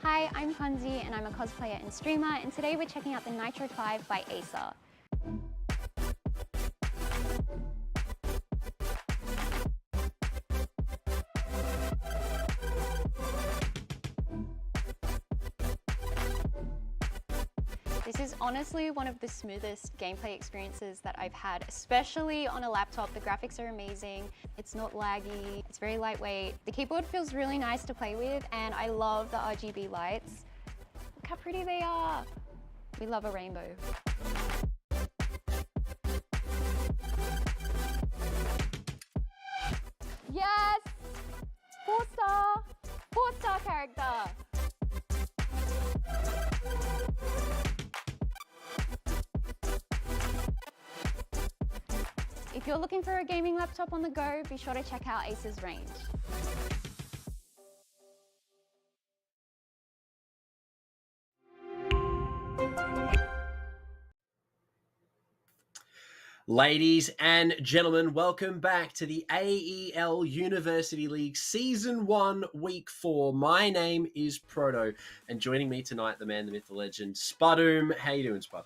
Hi, I'm Kunzi and I'm a cosplayer and streamer, and today we're checking out the Nitro 5 by AESA. This is honestly one of the smoothest gameplay experiences that I've had, especially on a laptop. The graphics are amazing, it's not laggy, it's very lightweight. The keyboard feels really nice to play with, and I love the RGB lights. Look how pretty they are. We love a rainbow. Yes! 4-star! 4-star character! If you're looking for a gaming laptop on the go, be sure to check out ACE's range. Ladies and gentlemen, welcome back to the AEL University League Season 1, Week 4. My name is Proto, and joining me tonight, the man, the myth, the legend, spudoom. How you doing, Spud?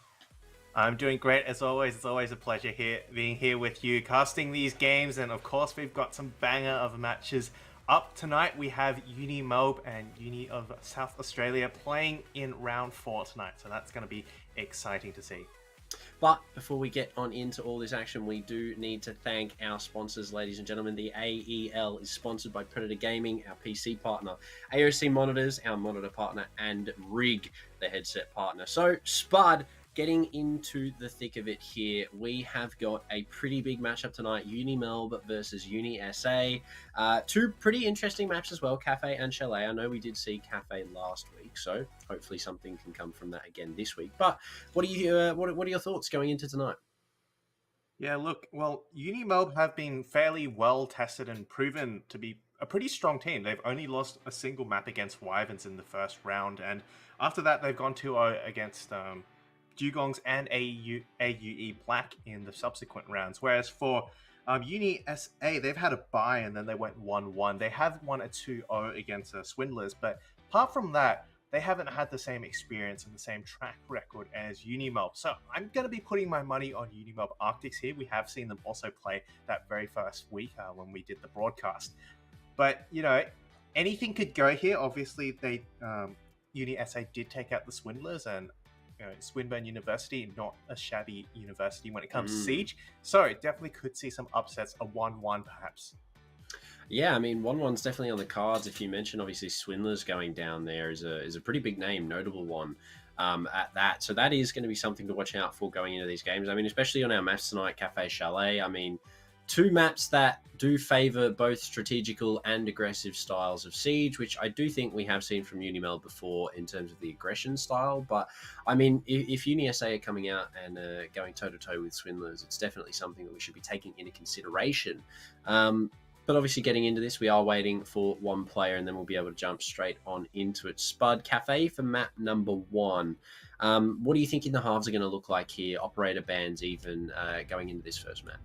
I'm doing great as always. It's always a pleasure being here with you, casting these games, and of course we've got some banger of matches up tonight. We have UniMelb and Uni of South Australia playing in round 4 tonight, so that's going to be exciting to see. But before we get on into all this action, we do need to thank our sponsors, ladies and gentlemen. The AEL is sponsored by Predator Gaming, our PC partner, AOC Monitors, our monitor partner, and Rig, the headset partner. So, Spud, getting into the thick of it here, we have got a pretty big matchup tonight, UniMelb versus UniSA. Two pretty interesting maps as well, Cafe and Chalet. I know we did see Cafe last week, so hopefully something can come from that again this week. But what are your thoughts going into tonight? Yeah, look, well, UniMelb have been fairly well tested and proven to be a pretty strong team. They've only lost a single map against Wyverns in the first round, and after that they've gone 2-0 against Dugongs and AUE Black in the subsequent rounds. Whereas for UniSA, they've had a bye and then they went 1-1. They have won a 2-0 against Swindlers, but apart from that, they haven't had the same experience and the same track record as UniMelb. So I'm going to be putting my money on UniMelb Arctics here. We have seen them also play that very first week when we did the broadcast. But, you know, anything could go here. Obviously, UniSA did take out the Swindlers, and Swinburne University, not a shabby university when it comes to Siege. So definitely could see some upsets, a 1-1 perhaps. Yeah, I mean, 1-1's definitely on the cards. If you mention, obviously, Swindlers going down there is a pretty big name, notable one at that. So that is going to be something to watch out for going into these games. I mean, especially on our maps tonight, Cafe Chalet. I mean, two maps that do favour both strategical and aggressive styles of Siege, which I do think we have seen from UniMelb before in terms of the aggression style. But, I mean, if UniSA are coming out and going toe-to-toe with Swindlers, it's definitely something that we should be taking into consideration. But obviously getting into this, we are waiting for one player and then we'll be able to jump straight on into it. Spud, Cafe for map number 1. What do you think in the halves are going to look like here? Operator bans even going into this first map?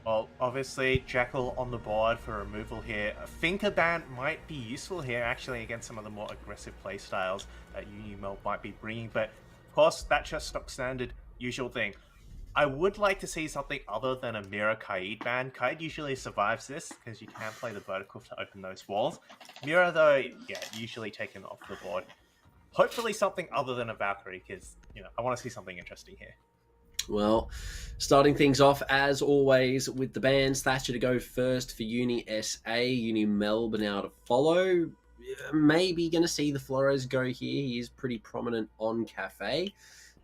Well, obviously, Jackal on the board for removal here. A Finker ban might be useful here, actually, against some of the more aggressive playstyles that UniMelb might be bringing. But, of course, that's just stock standard, usual thing. I would like to see something other than a Mira Kaid ban. Kaid usually survives this, because you can play the vertical to open those walls. Mira, though, yeah, usually taken off the board. Hopefully something other than a Valkyrie, because, I want to see something interesting here. Well, starting things off, as always, with the bans, Thatcher to go first for UniSA, UniMelb now to follow. Maybe going to see the Flores go here. He is pretty prominent on Cafe.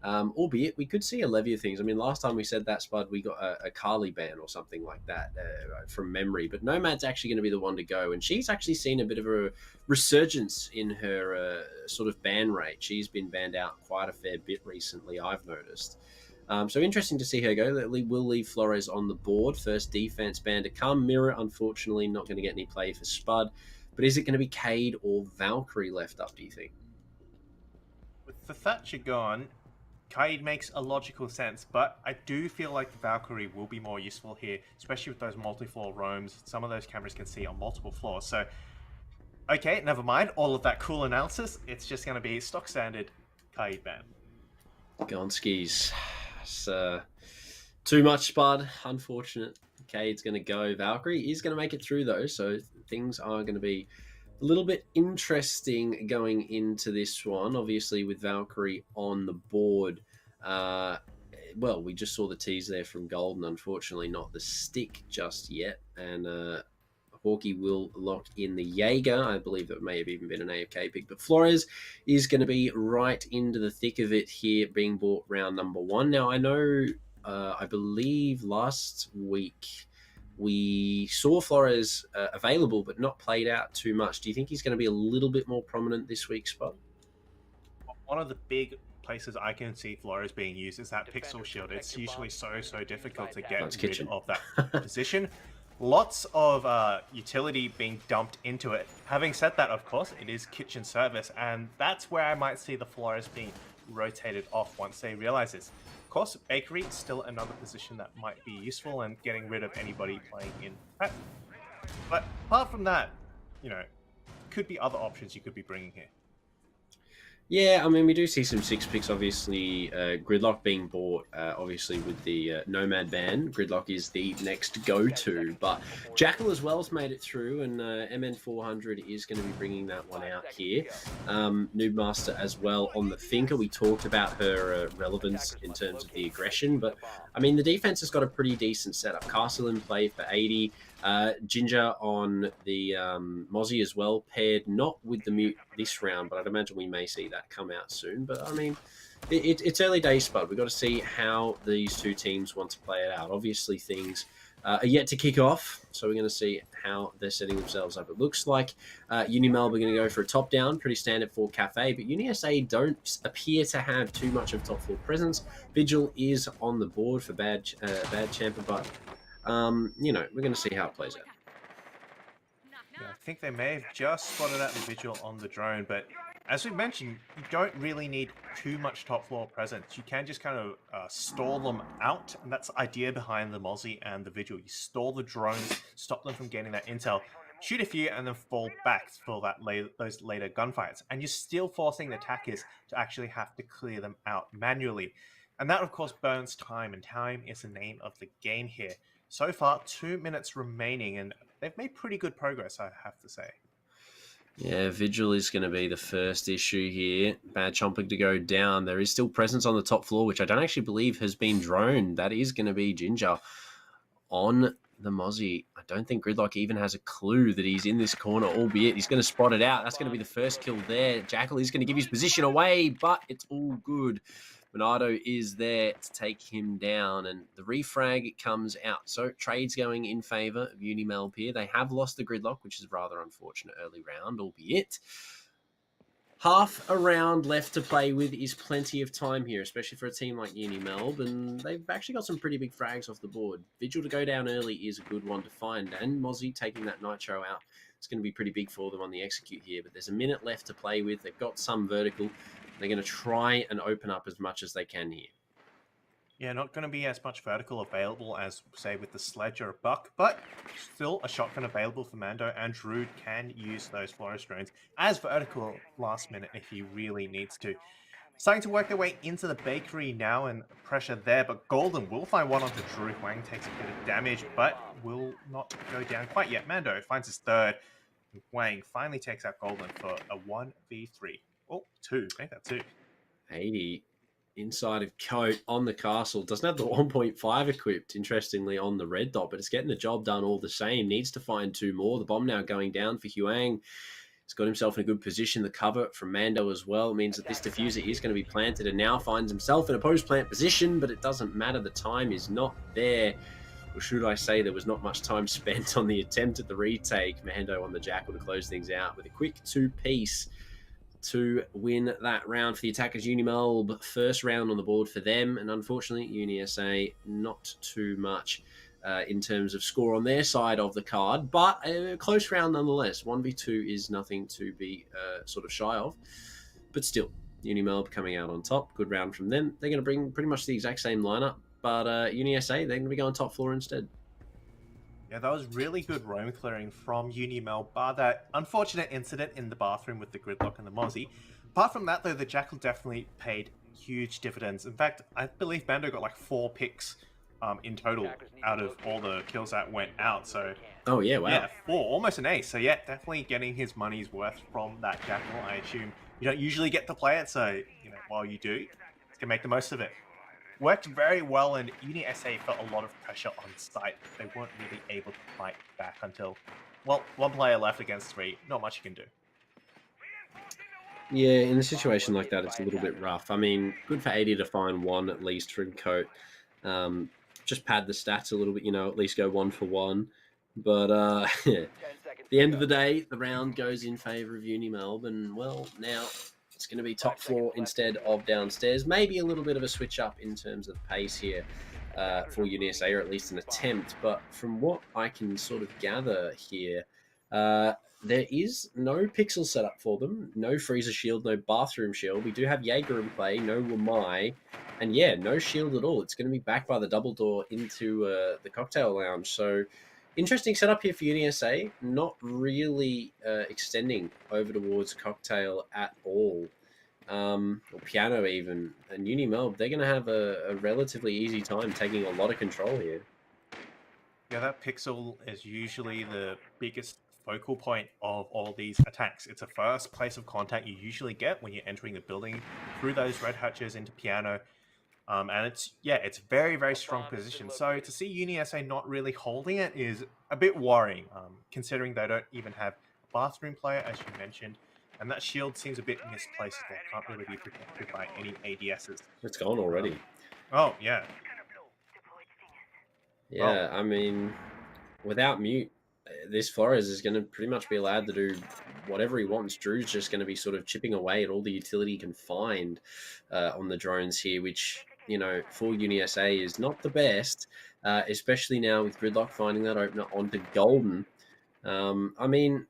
Albeit, we could see a levy of things. I mean, last time we said that, Spud, we got a Carly ban or something like that from memory. But Nomad's actually going to be the one to go. And she's actually seen a bit of a resurgence in her sort of ban rate. She's been banned out quite a fair bit recently, I've noticed. So interesting to see her go. We'll leave Flores on the board. First defense ban to come. Mirror, unfortunately, not going to get any play for Spud. But is it going to be Cade or Valkyrie left up, do you think? With the Thatcher gone, Kaid makes a logical sense, but I do feel like the Valkyrie will be more useful here, especially with those multi-floor roams. Some of those cameras can see on multiple floors. So Okay, never mind. All of that cool analysis. It's just going to be stock standard Kaid ban. Go on skis. It's too much, Spud. Unfortunate. Cade's going to go. Valkyrie is going to make it through, though, so things are going to be a little bit interesting going into this one. Obviously, with Valkyrie on the board, well, we just saw the tease there from Golden. Unfortunately, not the stick just yet. And Hawkeye will lock in the Jaeger. I believe that may have even been an AFK pick. But Flores is going to be right into the thick of it here, being bought round number 1. Now, I know, I believe last week we saw Flores available, but not played out too much. Do you think he's going to be a little bit more prominent this week, Spot? One of the big places I can see Flores being used is that pixel shield. It's usually so difficult to get rid of that position. Lots of utility being dumped into it. Having said that, of course, it is kitchen service, and that's where I might see the Flores being rotated off once they realize this. Of course, bakery is still another position that might be useful and getting rid of anybody playing in prep. But apart from that, you know, could be other options you could be bringing here. Yeah, I mean, we do see some 6 picks, obviously. Gridlock being bought, obviously, with the Nomad ban. Gridlock is the next go-to, but Jackal as well has made it through, and MN400 is going to be bringing that one out here. Noobmaster as well on the Thinker. We talked about her relevance in terms of the aggression, but, I mean, the defense has got a pretty decent setup. Castle in play for 80. Ginger on the Mozzie as well, paired not with the Mute this round, but I'd imagine we may see that come out soon. But I mean, it's early days, Spud. We've got to see how these two teams want to play it out. Obviously, things are yet to kick off, so we're going to see how they're setting themselves up. It looks like UniMelb are going to go for a top-down, pretty standard for Cafe, but UniSA don't appear to have too much of top-floor presence. Vigil is on the board for Bad Champer, but you know, we're going to see how it plays out. Yeah, I think they may have just spotted out the Vigil on the drone, but as we mentioned, you don't really need too much top floor presence. You can just kind of stall them out, and that's the idea behind the Mozzie and the Vigil. You stall the drones, stop them from getting that intel, shoot a few, and then fall back for that those later gunfights. And you're still forcing the attackers to actually have to clear them out manually. And that, of course, burns time, and time is the name of the game here. So far, 2 minutes remaining, and they've made pretty good progress, I have to say. Yeah, Vigil is going to be the first issue here. Bad Chomping to go down. There is still presence on the top floor, which I don't actually believe has been droned. That is going to be Ginger on the Mozzie. I don't think Gridlock even has a clue that he's in this corner, albeit he's going to spot it out. That's going to be the first kill there. Jackal is going to give his position away, but it's all good. Bernardo is there to take him down, and the refrag comes out. So trade's going in favor of UniMelb here. They have lost the Gridlock, which is rather unfortunate early round, albeit half a round left to play with is plenty of time here, especially for a team like UniMelb, and they've actually got some pretty big frags off the board. Vigil to go down early is a good one to find, and Mozzie taking that Nitro out. It's going to be pretty big for them on the execute here, but there's a minute left to play with. They've got some vertical. They're going to try and open up as much as they can here. Yeah, not going to be as much vertical available as, say, with the Sledge or a Buck, but still a shotgun available for Mando, and Druid can use those Flores drones as vertical last minute if he really needs to. Starting to work their way into the bakery now, and pressure there, but Golden will find one onto Druid. Wang takes a bit of damage, but will not go down quite yet. Mando finds his third. Wang finally takes out Golden for a 1v3. Oh, 2. Make that 2. 80 inside of Coat on the castle. Doesn't have the 1.5 equipped, interestingly, on the red dot, but it's getting the job done all the same. Needs to find 2 more. The bomb now going down for Huang. He's got himself in a good position. The cover from Mando as well means that this diffuser is going to be planted and now finds himself in a post-plant position, but it doesn't matter. The time is not there. Or should I say there was not much time spent on the attempt at the retake. Mando on the Jackal to close things out with a quick 2-piece to win that round for the attackers. UniMelb, first round on the board for them, and unfortunately UniSA not too much in terms of score on their side of the card, but a close round nonetheless. 1v2 is nothing to be sort of shy of, but still UniMelb coming out on top. Good round from them. They're going to bring pretty much the exact same lineup, but UniSA, they're going to be going top floor instead. Yeah, that was really good roam clearing from UniMelb, bar that unfortunate incident in the bathroom with the gridlock and the Mozzie. Apart from that, though, the Jackal definitely paid huge dividends. In fact, I believe Mando got like 4 picks in total out of all the kills that went out. So, Oh yeah, wow. yeah, 4, almost an ace. So, yeah, definitely getting his money's worth from that Jackal. I assume you don't usually get to play it, so, you know, while you do, it's going to make the most of it. Worked very well, and UniSA felt a lot of pressure on site. They weren't really able to fight back until, well, 1 player left against 3. Not much you can do. Yeah, in a situation like that, it's a little bit rough. I mean, good for 80 to find 1 at least from Coat. Just pad the stats a little bit, you know, at least go 1 for 1. But at the end of the day, the round goes in favour of UniMelb, and well, now it's going to be top floor instead of downstairs. Maybe a little bit of a switch up in terms of pace here for UniSA, or at least an attempt. But from what I can sort of gather here, there is no pixel setup for them, no freezer shield, no bathroom shield. We do have Jaeger in play, no Wamai, and yeah, no shield at all. It's going to be back by the double door into the cocktail lounge. So interesting setup here for UniSA, not really extending over towards cocktail at all, or piano even. And UniMelb, they're going to have a relatively easy time taking a lot of control here. Yeah, that pixel is usually the biggest focal point of all these attacks. It's a first place of contact you usually get when you're entering the building through those red hatches into piano. And it's very, very strong position. So to see UniSA not really holding it is a bit worrying, considering they don't even have a bathroom player, as you mentioned. And that shield seems a bit misplaced. They can't really be protected by any ADSs. It's gone already. Oh, yeah. Yeah, I mean, without mute, this Flores is going to pretty much be allowed to do whatever he wants. Drew's just going to be sort of chipping away at all the utility he can find on the drones here, which, you know, for UniSA is not the best, especially now with Gridlock finding that opener onto Golden. I mean,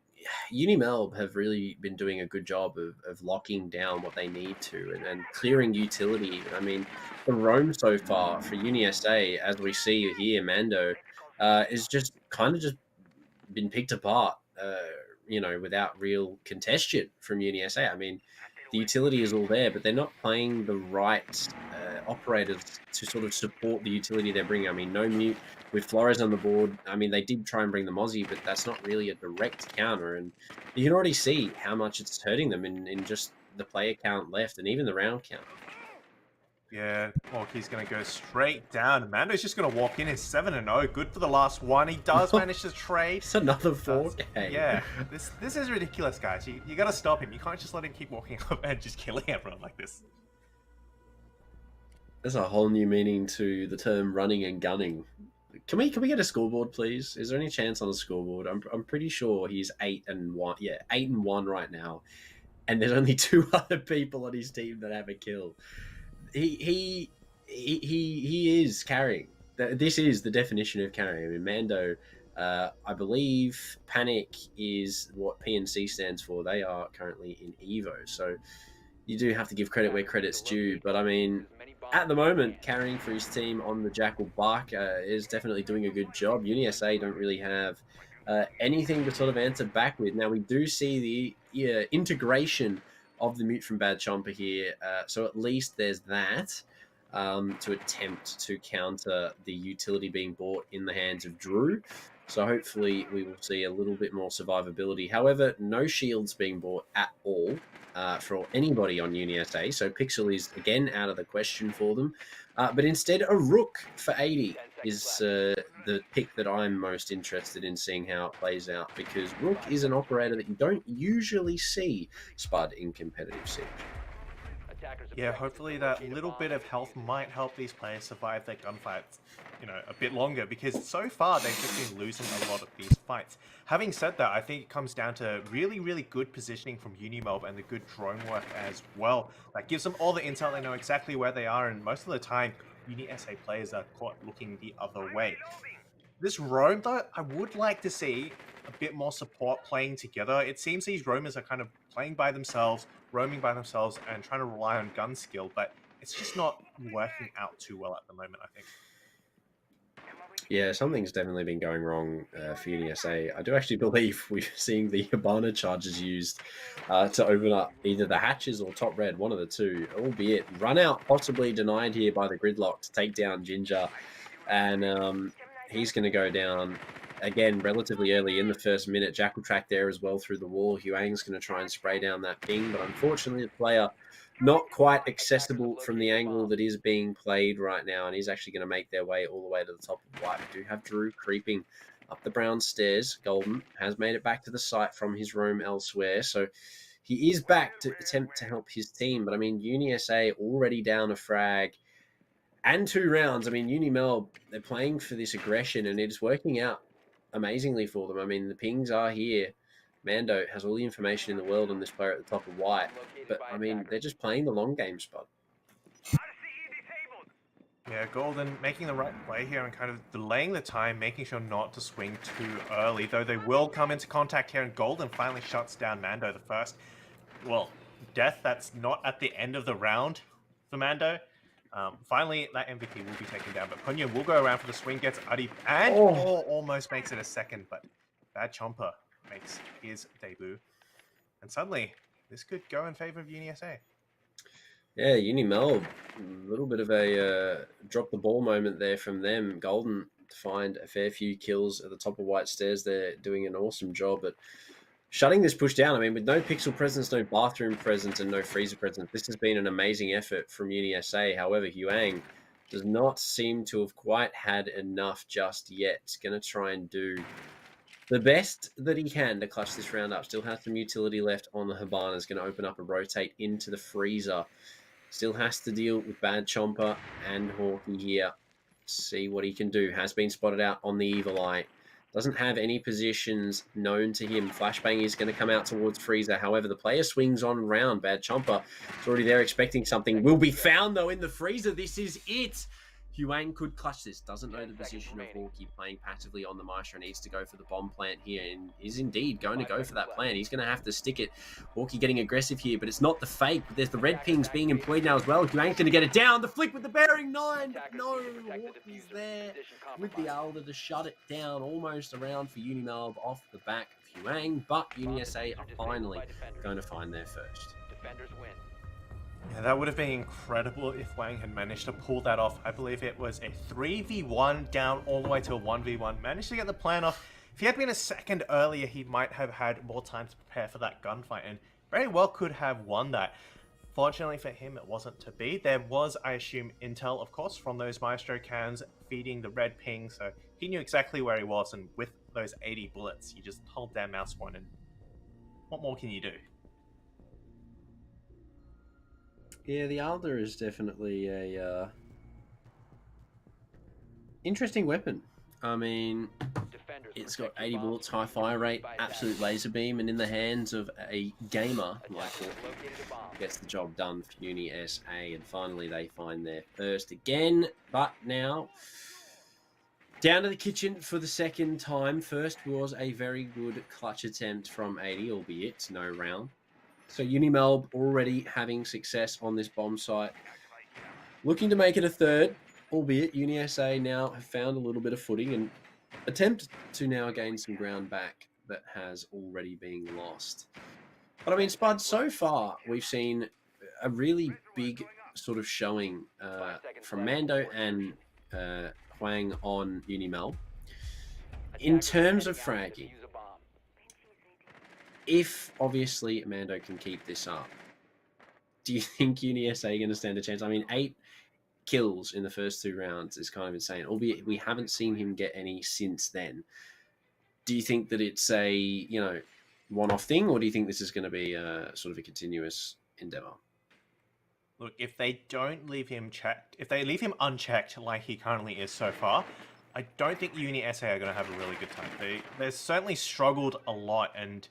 UniMelb have really been doing a good job of locking down what they need to and clearing utility. I mean, the roam so far for UniSA, as we see here, Mando, is just kind of just been picked apart, you know, without real contention from UniSA. I mean, the utility is all there, but they're not playing the right operators to sort of support the utility they're bringing. I mean, no mute with Flores on the board. I mean, they did try and bring the Mozzie, but that's not really a direct counter. And you can already see how much it's hurting them in just the player count left and even the round count. Yeah, Orky's going to go straight down. Mando's just going to walk in. It's 7-0. Good for the last one. He does manage to trade. It's another 4K. Yeah, this is ridiculous, guys. You got to stop him. You can't just let him keep walking up and just killing everyone like this. There's a whole new meaning to the term running and gunning. Can we get a scoreboard, please? Is there any chance on a scoreboard? I'm pretty sure he's 8-1. Yeah, 8-1 right now, and there's only 2 other people on his team that have a kill. He is carrying. This is the definition of carrying. I mean, Mando, I believe Panic is what PNC stands for. They are currently in Evo, so you do have to give credit where credit's due. But I mean, at the moment, carrying for his team on the Jackal Bark is definitely doing a good job. UniSA don't really have anything to sort of answer back with. Now, we do see the integration of the mute from Bad Chomper here, so at least there's that to attempt to counter the utility being bought in the hands of Drew. So hopefully we will see a little bit more survivability. However, no shields being bought at all for anybody on UniSA, so Pixel is again out of the question for them. But instead, a Rook for 80 is the pick that I'm most interested in seeing how it plays out, because Rook is an operator that you don't usually see spud in competitive Siege. Yeah, hopefully that little bit of health might help these players survive their gunfights, you know, a bit longer, because so far they've just been losing a lot of these fights. Having said that, I think it comes down to really, really good positioning from UniMelb and the good drone work as well. That gives them all the intel, they know exactly where they are, and most of the time, UniSA players are caught looking the other way. This roam, though, I would like to see a bit more support playing together. It seems these roamers are kind of playing by themselves, roaming by themselves, and trying to rely on gun skill, but it's just not working out too well at the moment, I think. Yeah, something's definitely been going wrong for UniSA. I do actually believe we're seeing the Hibana charges used to open up either the hatches or top red, one of the two, albeit run out possibly denied here by the gridlock to take down Ginger. And he's going to go down again relatively early in the first minute. Jackal track there as well through the wall. Huang's going to try and spray down that ping, but unfortunately the player not quite accessible from the angle that is being played right now, and he's actually going to make their way all the way to the top of white. We do have Drew creeping up the brown stairs. Golden has made it back to the site from his roam elsewhere, so he is back to attempt to help his team. But I mean, UniSA already down a frag and 2 rounds. I mean, UniMelb, they're playing for this aggression, and it's working out amazingly for them. I mean, the pings are here. Mando has all the information in the world on this player at the top of white. But, I mean, they're just playing the long game, Spud. Yeah, Golden making the right play here and kind of delaying the time, making sure not to swing too early, though they will come into contact here, and Golden finally shuts down Mando the first. Well, death that's not at the end of the round for Mando. Finally, that MVP will be taken down, but Punyan will go around for the swing, gets Adi, and almost makes it a second, but Bad Chomper makes his debut. And suddenly, this could go in favor of UniSA. Yeah, UniMelb, a little bit of a drop the ball moment there from them. Golden to find a fair few kills at the top of white stairs. They're doing an awesome job at shutting this push down. I mean, with no pixel presence, no bathroom presence, and no freezer presence, this has been an amazing effort from UniSA. However, Huang does not seem to have quite had enough just yet. He's going to try and do the best that he can to clutch this round up. Still has some utility left on the Hibana. Is going to open up and rotate into the freezer. Still has to deal with Bad Chomper and Hawkeye here. See what he can do. Has been spotted out on the Evil Eye. Doesn't have any positions known to him. Flashbang is going to come out towards Freezer. However, the player swings on round. Bad Chomper is already there expecting something. Will be found, though, in the Freezer. This is it. Huang could clutch this. Doesn't know the position of Hawkeye, playing passively on the Maestro. Needs to go for the bomb plant here, and is indeed going to go for that plan. He's going to have to stick it. Hawkeye getting aggressive here, but it's not the fake. There's the red pings being employed now as well. Huang's going to get it down. The flick with the bearing 9. No, Hawkeye's there with the Alder to shut it down. Almost around for UniMelb off the back of Huang, but UniSA are finally going to find their first. Defenders win. Yeah, that would have been incredible if Wang had managed to pull that off. I believe it was a 3v1 down all the way to a 1v1. Managed to get the plan off. If he had been a second earlier, he might have had more time to prepare for that gunfight and very well could have won that. Fortunately for him, it wasn't to be. There was, I assume, intel, of course, from those Maestro cans feeding the red ping, so he knew exactly where he was, and with those 80 bullets, you just hold down mouse one, and what more can you do? Yeah, the Alder is definitely a interesting weapon. I mean, it's got 80 bullets, high fire rate, absolute laser beam, and in the hands of a gamer like Hawkeye, gets the job done for UniSA, and finally they find their first again. But now, down to the kitchen for the second time. First was a very good clutch attempt from 80, albeit no round. So UniMelb already having success on this bomb site. Looking to make it a third, albeit UniSA now have found a little bit of footing and attempt to now gain some ground back that has already been lost. But I mean, Spud, so far we've seen a really big sort of showing from Mando and Huang on UniMelb. In terms of fragging, if obviously Mando can keep this up, do you think UniSA are going to stand a chance? I mean, 8 kills in the first 2 rounds is kind of insane, albeit we haven't seen him get any since then. Do you think that it's a, you know, one-off thing, or do you think this is going to be a sort of a continuous endeavor? Look, if they don't leave him checked, if they leave him unchecked like he currently is so far, I don't think UniSA are going to have a really good time. They've certainly struggled a lot, and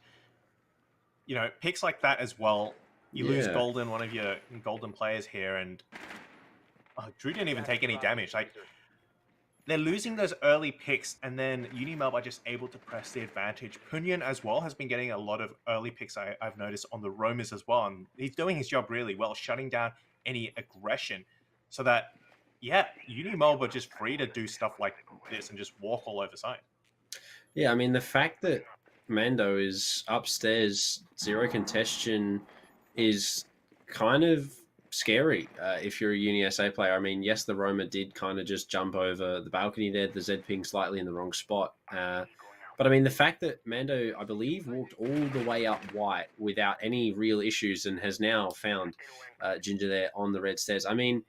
you know, picks like that as well. You lose Golden, one of your Golden players here, and Drew didn't even take any damage. Like, they're losing those early picks, and then UniMelb are just able to press the advantage. Punyan as well has been getting a lot of early picks, I've noticed, on the roamers as well, and he's doing his job really well, shutting down any aggression, so that yeah, UniMelb are just free to do stuff like this and just walk all over side. Yeah, I mean, the fact that Mando is upstairs, zero contention, is kind of scary if you're a UniSA player. I mean, yes, the Roma did kind of just jump over the balcony there, the Z ping slightly in the wrong spot. But I mean, the fact that Mando, I believe, walked all the way up white without any real issues and has now found Ginger there on the red stairs. I mean,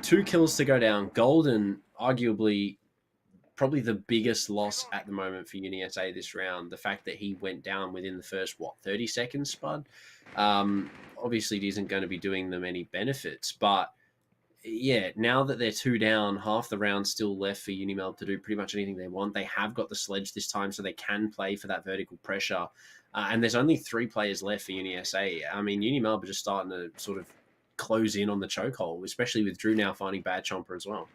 2 kills to go down. Golden, arguably probably the biggest loss at the moment for UniSA this round. The fact that he went down within the first 30 seconds, Spud. Obviously, it isn't going to be doing them any benefits, but yeah, now that they're 2 down, half the round still left for UniMelb to do pretty much anything they want. They have got the sledge this time, so they can play for that vertical pressure. And there's only 3 players left for UniSA. I mean, UniMelb are just starting to sort of close in on the chokehold, especially with Drew now finding bad Chomper as well.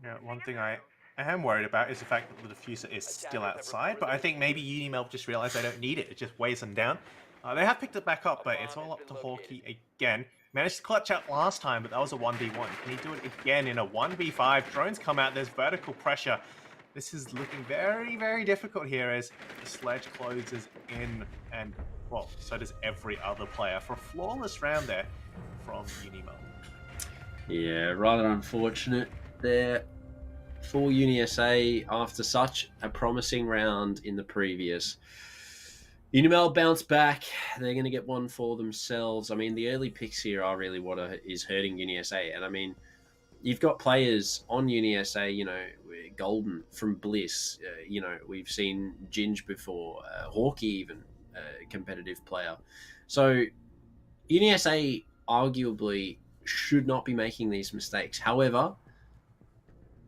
Yeah, one thing I am worried about is the fact that the diffuser is still outside, but I think maybe UniMelb just realized they don't need it. It just weighs them down. They have picked it back up, but it's all up to Hawkeye again. Managed to clutch out last time, but that was a 1v1. Can he do it again in a 1v5? Drones come out, there's vertical pressure. This is looking very, very difficult here as the sledge closes in, and, well, so does every other player. For a flawless round there from UniMelb. Yeah, rather unfortunate there for UniSA after such a promising round in the previous. UniMelb bounce back. They're going to get one for themselves. I mean, the early picks here are really what is hurting UniSA. And I mean, you've got players on UniSA, you know, Golden from Bliss. You know, we've seen Ginge before, Hawkeye even, competitive player. So UniSA arguably should not be making these mistakes. However,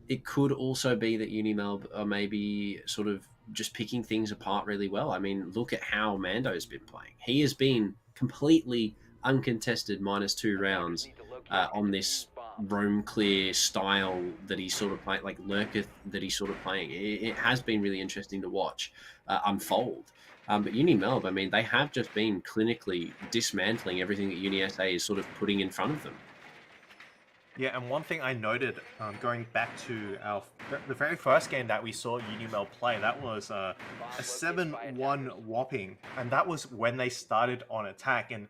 it could also be that UniMelb are maybe sort of just picking things apart really well. I mean, look at how Mando's been playing. He has been completely uncontested -2 rounds on this roam clear style that he's sort of playing, like Lurketh that he's sort of playing. It has been really interesting to watch unfold. But UniMelb, I mean, they have just been clinically dismantling everything that UniSA is sort of putting in front of them. Yeah, and one thing I noted, going back to the very first game that we saw UniMelb play, that was a 7-1 whopping, and that was when they started on attack. And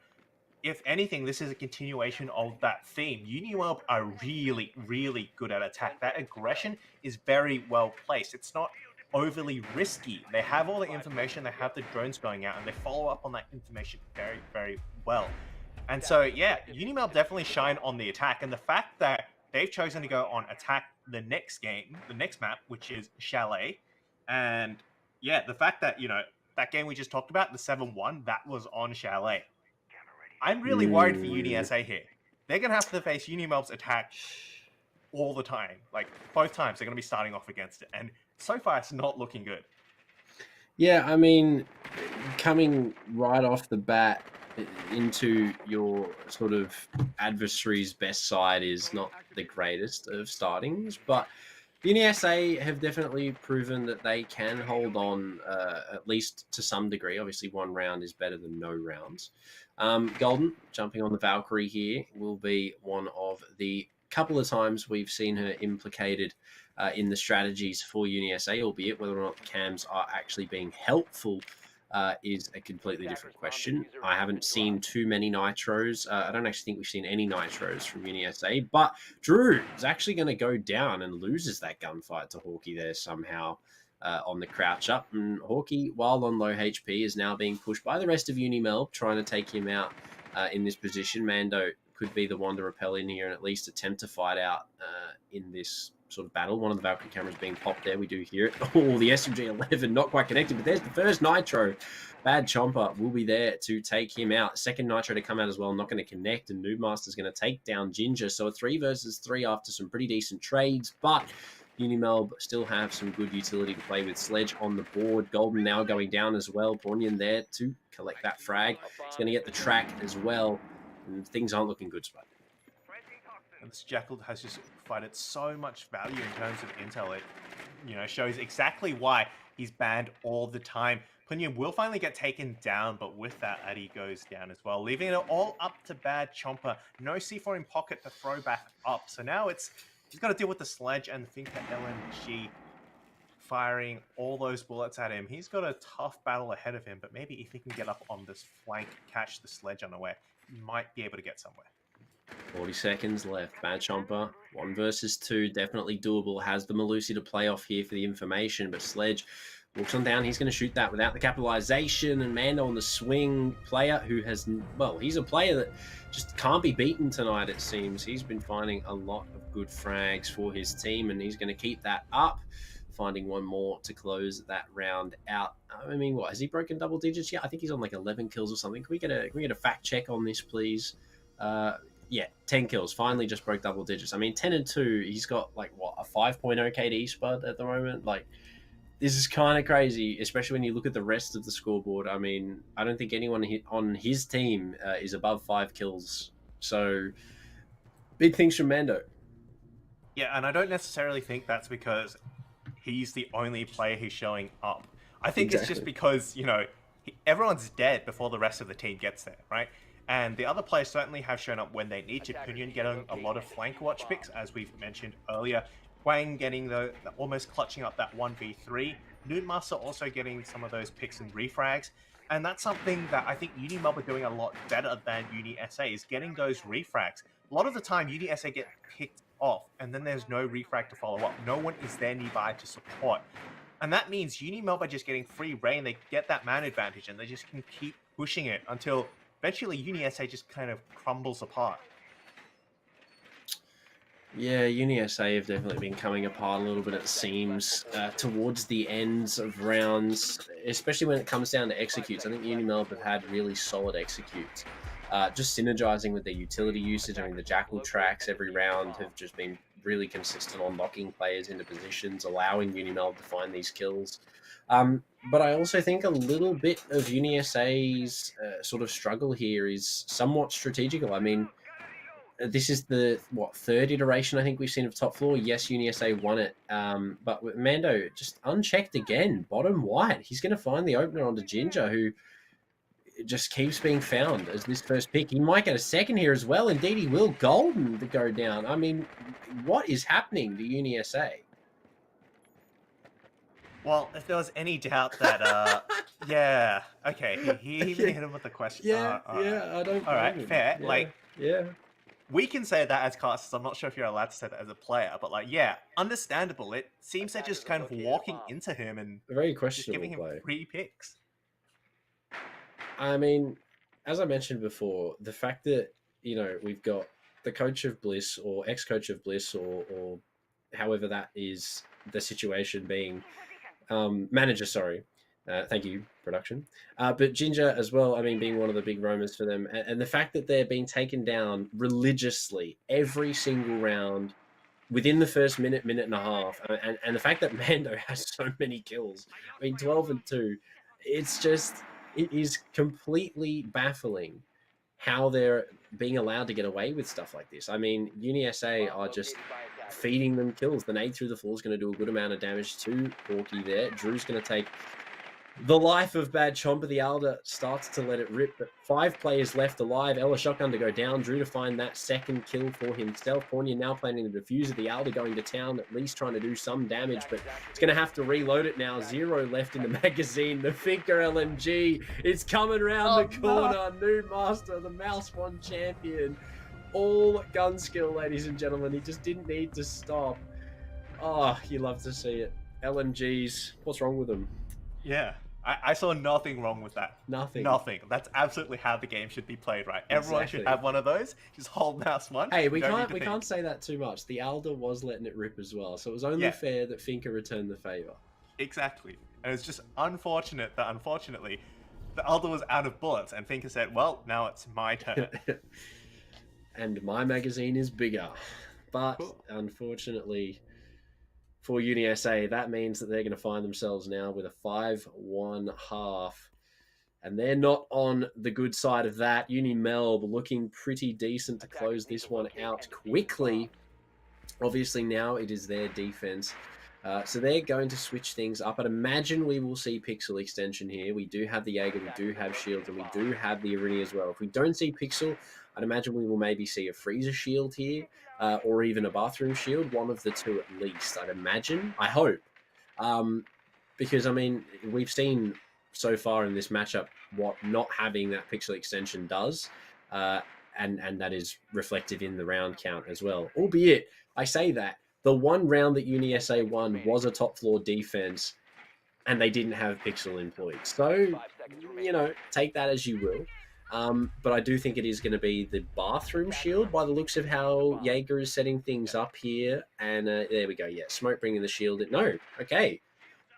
if anything, this is a continuation of that theme. UniMelb are really, really good at attack. That aggression is very well placed. It's not overly risky. They have all the information, they have the drones going out, and they follow up on that information very, very well. And so, yeah, UniMelb definitely shine on the attack. And the fact that they've chosen to go on attack the next game, the next map, which is Chalet. And, yeah, the fact that, you know, that game we just talked about, the 7-1, that was on Chalet. I'm really worried for UniSA here. They're going to have to face UniMelb's attack all the time. Like, both times they're going to be starting off against it. And so far, it's not looking good. Yeah, I mean, coming right off the bat into your sort of adversary's best side is not the greatest of startings, but UniSA have definitely proven that they can hold on at least to some degree. Obviously, 1 round is better than no rounds. Golden, jumping on the Valkyrie here, will be one of the couple of times we've seen her implicated in the strategies for UniSA, albeit whether or not the cams are actually being helpful is a completely different question. I haven't seen too many nitros. I don't actually think we've seen any nitros from UniSA, but Drew is actually going to go down and loses that gunfight to Hawkeye there somehow on the crouch up. And Hawkeye, while on low HP, is now being pushed by the rest of UniMelb, trying to take him out in this position. Mando could be the one to repel in here and at least attempt to fight out in this sort of battle. One of the Valkyrie cameras being popped there. We do hear it. Oh, the SMG-11 not quite connected, but there's the first nitro. Bad Chomper will be there to take him out. Second nitro to come out as well, not going to connect, and Noobmaster's going to take down Ginger. So a 3 versus 3 after some pretty decent trades, but UniMelb still have some good utility to play with. Sledge on the board. Golden now going down as well. Bornian there to collect that frag. He's going to get the track as well, and things aren't looking good, Spud. And this Jackal has just provided so much value in terms of intel. It, you know, shows exactly why he's banned all the time. Punyan will finally get taken down, but with that, Addy goes down as well, leaving it all up to Bad Chomper. No C4 in pocket to throw back up. So now he's got to deal with the sledge and Finker LMG firing all those bullets at him. He's got a tough battle ahead of him, but maybe if he can get up on this flank, catch the sledge unaware, he might be able to get somewhere. 40 seconds left. Bad Chomper, 1 versus 2, definitely doable. Has the Malusi to play off here for the information, but Sledge walks on down. He's going to shoot that without the capitalization, and Mando on the swing. Player who has, well, he's a player that just can't be beaten tonight, it seems. He's been finding a lot of good frags for his team, and he's going to keep that up, finding one more to close that round out. I mean, what, has he broken double digits yet? I think he's on like 11 kills or something. Can we get a fact check on this, please? Yeah, 10 kills. Finally just broke double digits. I mean, 10 and 2, he's got like, what, a 5.0 KD spud at the moment? Like, this is kind of crazy, especially when you look at the rest of the scoreboard. I mean, I don't think anyone on his team is above 5 kills. So, big things from Mando. Yeah, and I don't necessarily think that's because he's the only player who's showing up. I think It's just because, you know, everyone's dead before the rest of the team gets there, right? And the other players certainly have shown up when they need to. Punyan getting a lot of flank watch picks, as we've mentioned earlier. Wang getting the almost clutching up that 1v3. Noonmaster also getting some of those picks and refrags. And that's something that I think UniMelb are doing a lot better than UniSA, is getting those refrags. A lot of the time, UniSA get picked off, and then there's no refrag to follow up. No one is there nearby to support. And that means UniMelb are just getting free reign. They get that man advantage, and they just can keep pushing it until eventually UniSA just kind of crumbles apart. Yeah, UniSA have definitely been coming apart a little bit, it seems, towards the ends of rounds, especially when it comes down to executes. I think UniMelb have had really solid executes. Just synergizing with their utility usage. I mean, the Jackal tracks every round have just been really consistent on locking players into positions, allowing UniMelb to find these kills. But I also think a little bit of UniSA's sort of struggle here is somewhat strategical. I mean, this is the, third iteration I think we've seen of Top Floor. Yes, UniSA won it, but with Mando just unchecked again, bottom white. He's going to find the opener onto Ginger, who just keeps being found as this first pick. He might get a second here as well. Indeed, he will. Golden to go down. I mean, what is happening to UniSA? Well, if there was any doubt that, yeah, okay, he even hit him with the question. Yeah, I don't. All right, fair. Yeah. We can say that as casters. I'm not sure if you're allowed to say that as a player, but yeah, understandable. It seems they're just kind of walking into him and a very just questionable giving him play. free picks. I mean, as I mentioned before, the fact that, you know, we've got the coach of Bliss or ex-coach of Bliss or however that is the situation being manager, sorry. Thank you, production. But Ginger as well, I mean, being one of the big roamers for them. And the fact that they're being taken down religiously every single round within the first minute and a half. And the fact that Mando has so many kills. I mean, 12 and 2. It's just, it is completely baffling how they're being allowed to get away with stuff like this. I mean, UniSA are just feeding them kills. The nade through the floor is going to do a good amount of damage to Porky there. Drew's going to take the life of Bad Chomper. The Alder starts to let it rip, but 5 players left alive. Ella shotgun to go down. Drew to find that second kill for himself. Pornia now planning the diffuser. The Alder going to town, at least trying to do some damage, but it's going to have to reload it now. 0 left in the magazine. The Finker LMG, it's coming around the corner. New master, the Mouse 1 champion. All gun skill, ladies and gentlemen. He just didn't need to stop. Oh, you love to see it. LMGs, what's wrong with them? Yeah, I saw nothing wrong with that. Nothing. That's absolutely how the game should be played, right? Everyone should have one of those. Just hold mouse 1. Hey, we can't say that too much. The Alder was letting it rip as well, so it was only fair that Finker returned the favor. Exactly. And it's just unfortunate that, unfortunately, the Alder was out of bullets, and Finker said, well, now it's my turn. And my magazine is bigger. But, unfortunately, for UniSA, that means that they're going to find themselves now with a 5-1 half. And they're not on the good side of that. UniMelb looking pretty decent to close this one out quickly. Obviously, now it is their defense So they're going to switch things up. I'd imagine we will see Pixel extension here. We do have the Jaeger, we do have Shield, and we do have the Irini as well. If we don't see Pixel, I'd imagine we will maybe see a Freezer Shield here, or even a Bathroom Shield. One of the two at least, I'd imagine. I hope. Because, I mean, we've seen so far in this matchup what not having that Pixel extension does, and that is reflective in the round count as well. Albeit, I say that, the one round that UniSA won was a top floor defense, and they didn't have Pixel employed. So, you know, take that as you will. But I do think it is going to be the Bathroom Shield by the looks of how Jaeger is setting things up here. And there we go. Yeah, Smoke bringing the shield in. No, okay.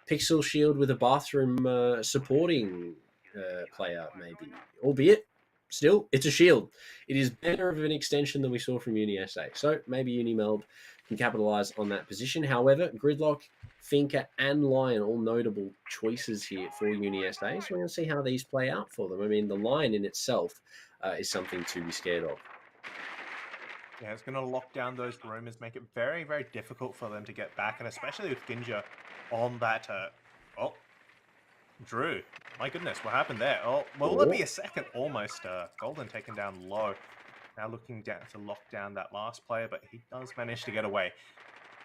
Pixel Shield with a Bathroom supporting player, maybe. Albeit, still, it's a shield. It is better of an extension than we saw from UniSA. So maybe UniMelb can capitalize on that position. However, Gridlock, Finker, and Lion, all notable choices here for UniSA. So we're going to see how these play out for them. I mean, the Lion in itself is something to be scared of. Yeah, it's going to lock down those rumors, make it very, very difficult for them to get back, and especially with Ginja on that. Oh, Drew. My goodness, what happened there? Oh, will there be a second? Almost. Golden taken down low. Now looking down to lock down that last player, but he does manage to get away.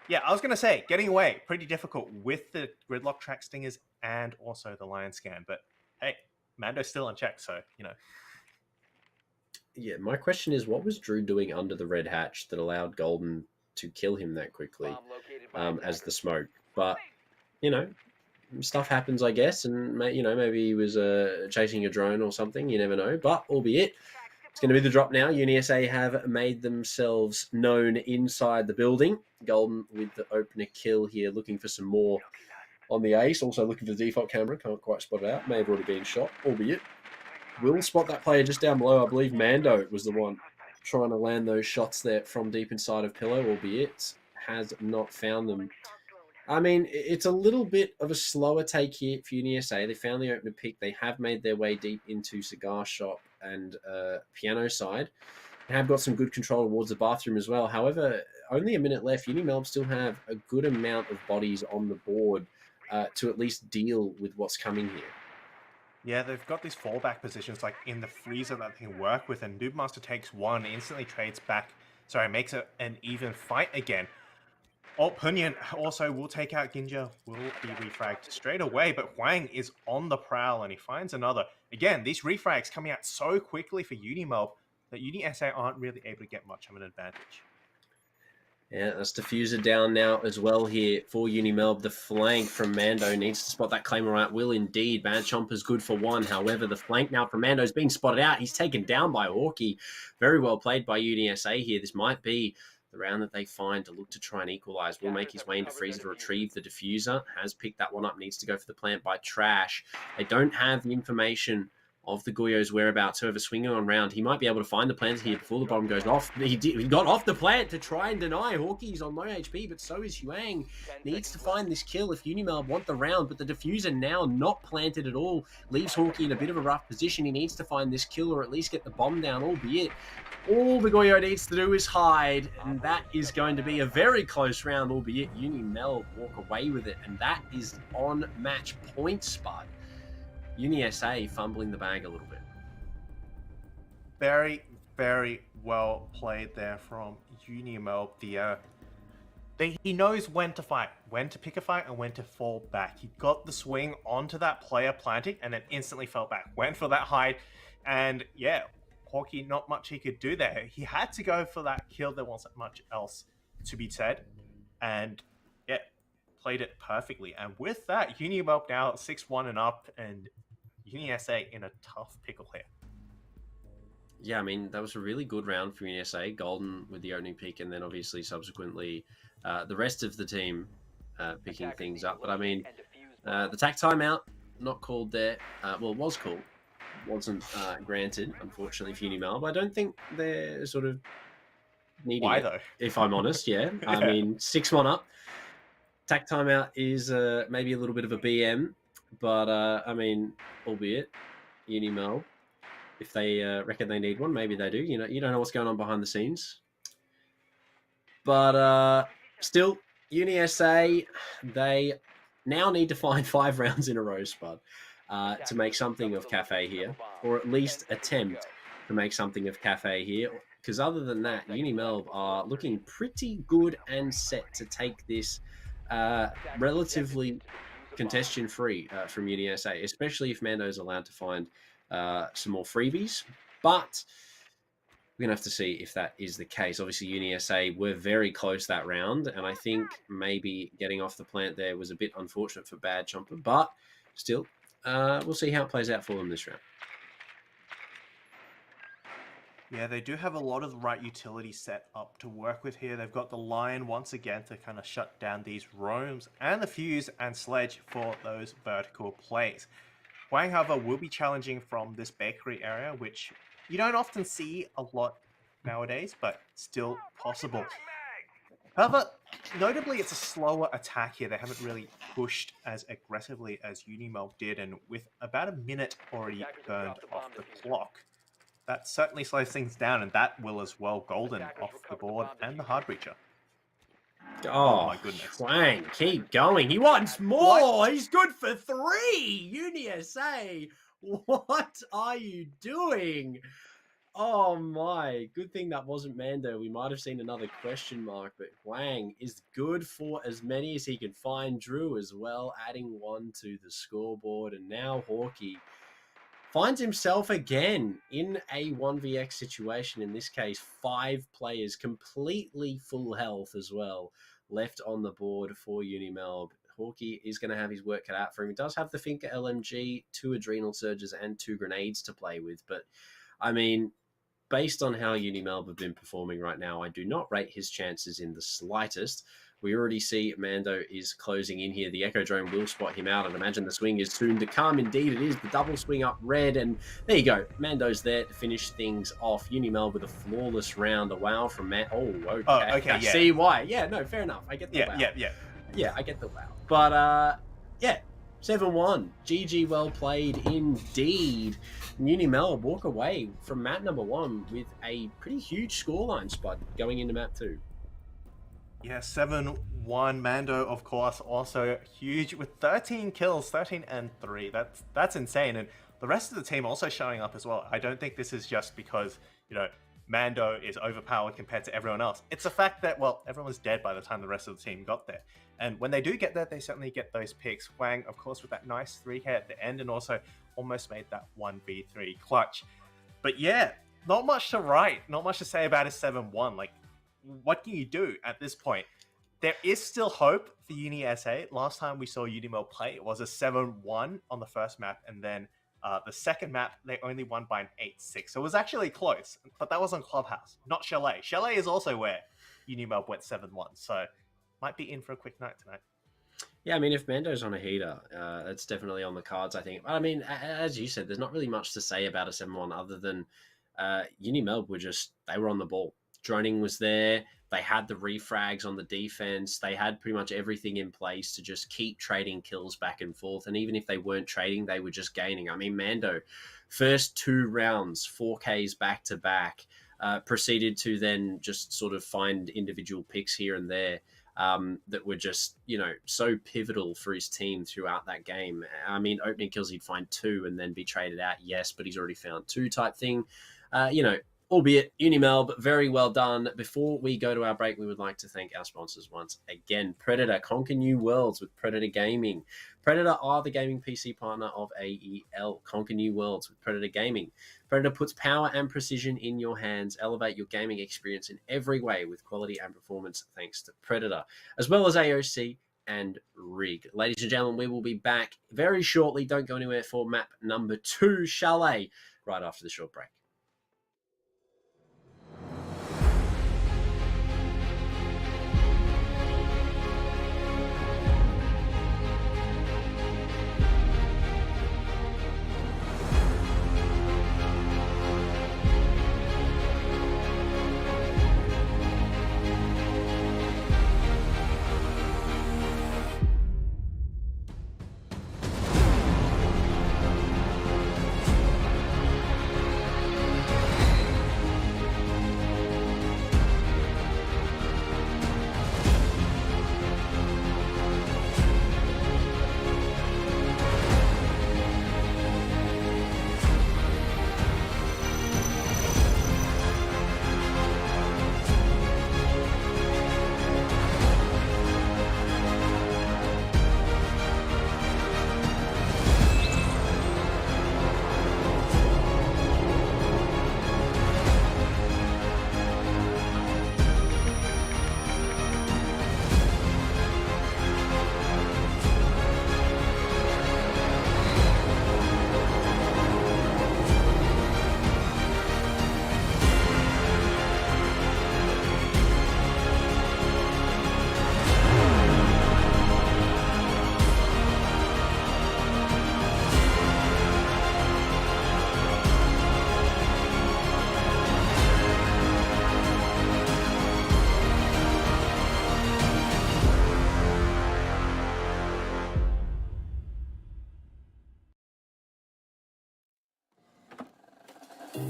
Yeah, I was going to say, getting away, pretty difficult with the Gridlock track stingers and also the Lion scan. But hey, Mando's still on check, so, you know. Yeah, my question is, what was Drew doing under the red hatch that allowed Golden to kill him that quickly as the smoke? But, you know, stuff happens, I guess, and, you know, maybe he was chasing a drone or something. You never know. But, albeit, it's going to be the drop now. UniSA have made themselves known inside the building. Golden with the opener kill here, looking for some more on the ace. Also looking for the default camera. Can't quite spot it out. May have already been shot, albeit. Will spot that player just down below. I believe Mando was the one trying to land those shots there from deep inside of Pillow, albeit has not found them. I mean, it's a little bit of a slower take here for UniSA. They found the opener pick. They have made their way deep into Cigar Shop and Piano side. And have got some good control towards the Bathroom as well. However, only a minute left. UniMelb still have a good amount of bodies on the board to at least deal with what's coming here. Yeah, they've got these fallback positions like in the freezer that they can work with, and Noobmaster takes one, instantly trades back. Sorry, makes it an even fight again. Oh, Punyan also will take out Ginja, will be refragged straight away, but Huang is on the prowl and he finds another. Again, these refrags coming out so quickly for UniMelb that UniSA aren't really able to get much of an advantage. Yeah, that's Diffuser down now as well here for UniMelb. The flank from Mando needs to spot that Claymore out. Will indeed. Bad Chomper's good for one. However, the flank now from Mando's been spotted out. He's taken down by Hawkeye. Very well played by UniSA here. This might be the round that they find to look to try and equalize. Will make his way into Freezer to retrieve the Diffuser. Has picked that one up. Needs to go for the plant by Trash. They don't have the information of the Goyo's whereabouts. However, swinging on round, he might be able to find the plant here before the bomb goes off. He got off the plant to try and deny. Hawkeye's on low HP, but so is Huang. Needs to find this kill if UniMelb want the round, but the Diffuser now not planted at all. Leaves Hawkeye in a bit of a rough position. He needs to find this kill or at least get the bomb down, albeit all the Goyo needs to do is hide, and that is going to be a very close round, albeit UniMelb walk away with it, and that is on match point, Spud. UniSA fumbling the bag a little bit. Very, very well played there from UniMelb. He knows when to fight, when to pick a fight, and when to fall back. He got the swing onto that player planting and then instantly fell back. Went for that hide, and yeah, Hawkeye, not much he could do there. He had to go for that kill. There wasn't much else to be said. And yeah, played it perfectly. And with that, UniMelb now 6-1 and up, and UniSA in a tough pickle here. Yeah, I mean, that was a really good round for UniSA. Golden with the opening pick, and then obviously subsequently the rest of the team picking things up. But I mean, the tack timeout, not called there. Well, it was called. Wasn't granted, unfortunately, for UniMelb. I don't think they're sort of needing Why, it, though? if I'm honest, yeah. I mean, 6-1 up. Tack timeout is maybe a little bit of a BM. But, I mean, albeit, UniMelb, if they reckon they need one, maybe they do. You know, you don't know what's going on behind the scenes. But still, UniSA, they now need to find 5 rounds in a row, Spud, to make something of Cafe here, or at least attempt to make something of Cafe here. Because other than that, UniMelb are looking pretty good and set to take this relatively congestion-free from UniSA, especially if Mando's allowed to find some more freebies. But we're going to have to see if that is the case. Obviously, UniSA were very close that round, and I think maybe getting off the plant there was a bit unfortunate for Bad Chomper, but still, we'll see how it plays out for them this round. Yeah, they do have a lot of the right utility set up to work with here. They've got the Lion once again to kind of shut down these roams, and the Fuse and Sledge for those vertical plays. Wang, however, will be challenging from this bakery area, which you don't often see a lot nowadays, but still possible. However, notably, it's a slower attack here. They haven't really pushed as aggressively as UniMelb did, and with about a minute already burned off the clock, that certainly slows things down, and that will as well. Golden off the board and the hard breacher. Oh my goodness. Wang, keep going. He wants more. What? He's good for 3. UniSA. What are you doing? Oh my. Good thing that wasn't Mando. We might have seen another question mark, but Wang is good for as many as he can find. Drew as well, adding 1 to the scoreboard. And now Hawkeye finds himself again in a 1vx situation. In this case, 5 players, completely full health as well, left on the board for UniMelb. Hawkeye is going to have his work cut out for him. He does have the Finker LMG, 2 Adrenal Surges, and 2 grenades to play with. But, I mean, based on how UniMelb have been performing right now, I do not rate his chances in the slightest. We already see Mando is closing in here. The Echo Drone will spot him out, and imagine the swing is soon to come. Indeed, it is. The double swing up red, and there you go. Mando's there to finish things off. UniMelb with a flawless round. A wow from Matt. Oh, okay. Oh, okay, I see why. Yeah, no, fair enough. I get the wow. Yeah, I get the wow. But, yeah, 7-1. GG, well played indeed. UniMelb walk away from map number 1 with a pretty huge scoreline, Spud, going into map 2. Yeah, 7-1. Mando, of course, also huge with 13 kills, 13 and 3. That's insane. And the rest of the team also showing up as well. I don't think this is just because, you know, Mando is overpowered compared to everyone else. It's the fact that, well, everyone was dead by the time the rest of the team got there. And when they do get there, they certainly get those picks. Wang, of course, with that nice 3K at the end, and also almost made that 1v3 clutch. But yeah, not much to write, not much to say about a 7-1. Like, what can you do at this point? There is still hope for UniSA. Last time we saw UniMelb play, it was a 7-1 on the first map, and then the second map, they only won by an 8-6. So it was actually close, but that was on Clubhouse, not Chalet. Chalet is also where UniMelb went 7-1, so might be in for a quick night tonight. Yeah, I mean, if Mando's on a heater, that's definitely on the cards, I think. But I mean, as you said, there's not really much to say about a 7-1 other than UniMelb they were on the ball. Droning was there. They had the refrags on the defense. They had pretty much everything in place to just keep trading kills back and forth. And even if they weren't trading, they were just gaining. I mean, Mando, first 2 rounds, 4Ks back to back, proceeded to then just sort of find individual picks here and there that were just, you know, so pivotal for his team throughout that game. I mean, opening kills, he'd find 2 and then be traded out. Yes, but he's already found 2 type thing. You know, albeit UniMelb, very well done. Before we go to our break, we would like to thank our sponsors once again. Predator, conquer new worlds with Predator Gaming. Predator are the gaming PC partner of AEL. Conquer new worlds with Predator Gaming. Predator puts power and precision in your hands. Elevate your gaming experience in every way with quality and performance thanks to Predator, as well as AOC and Rig. Ladies and gentlemen, we will be back very shortly. Don't go anywhere for map number 2, Chalet, right after the short break.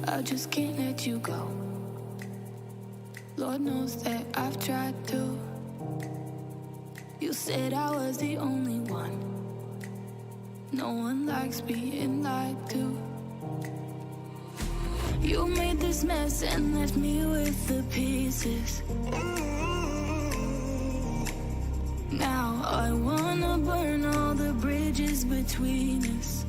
I just can't let you go. Lord knows that I've tried to. You said I was the only one. No one likes being lied to. You made this mess and left me with the pieces. Now I wanna burn all the bridges between us.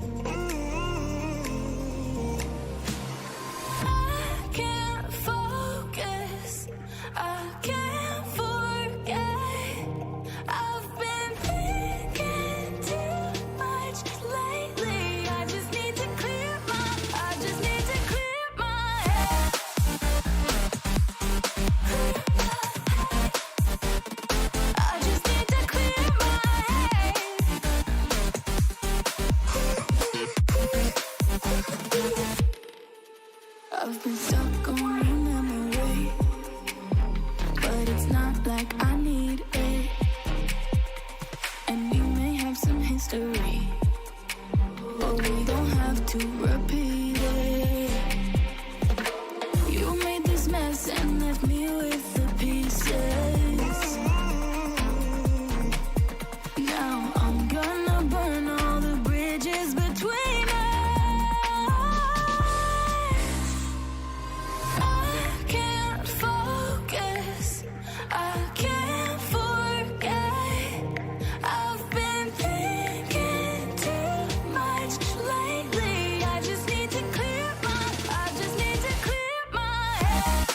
I can't focus, I can't forget. I've been thinking too much lately. I just need to clear my head. I just need to clear my head. I've been stuck on your memory, but it's not like I need it. And we may have some history, but we don't have to repeat it. You made this mess and left me with the pieces. Now I'm gonna burn all the bridges between us. I can't focus, I can't forget. I've been thinking too much lately. I just need to clear my head.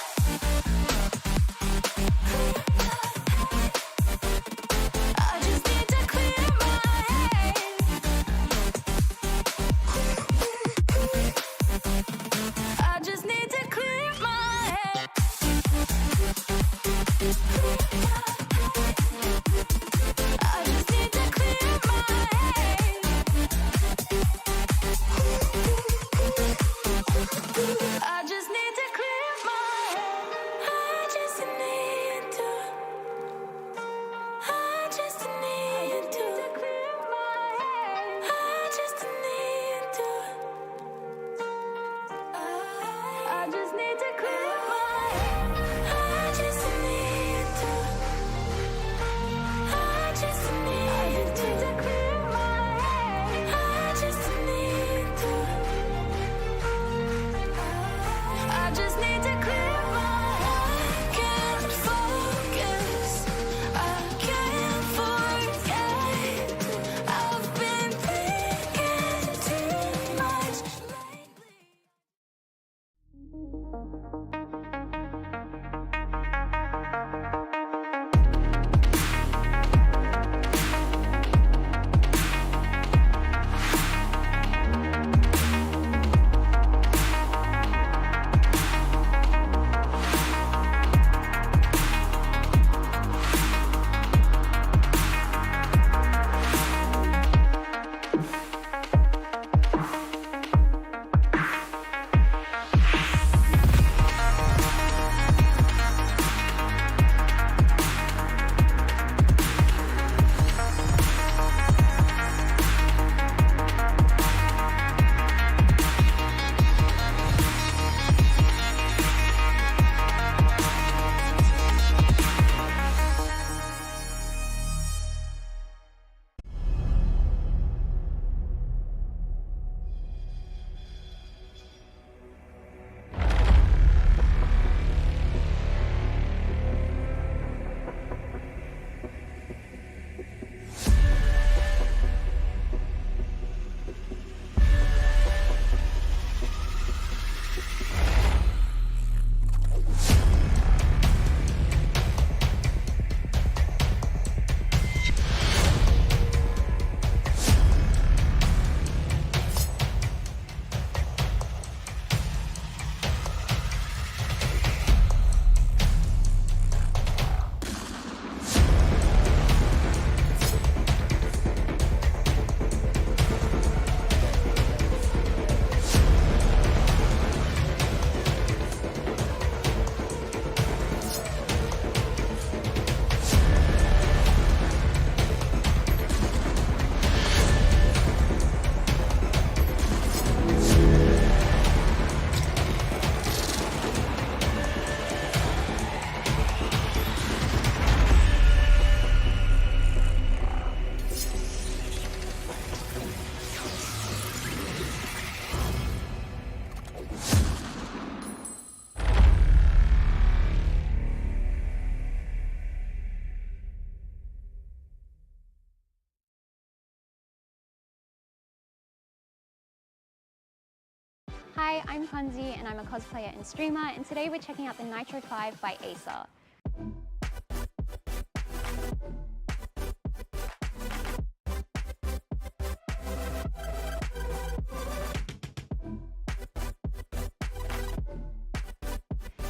Hi, I'm Kunzi and I'm a cosplayer and streamer, and today we're checking out the Nitro 5 by ASA.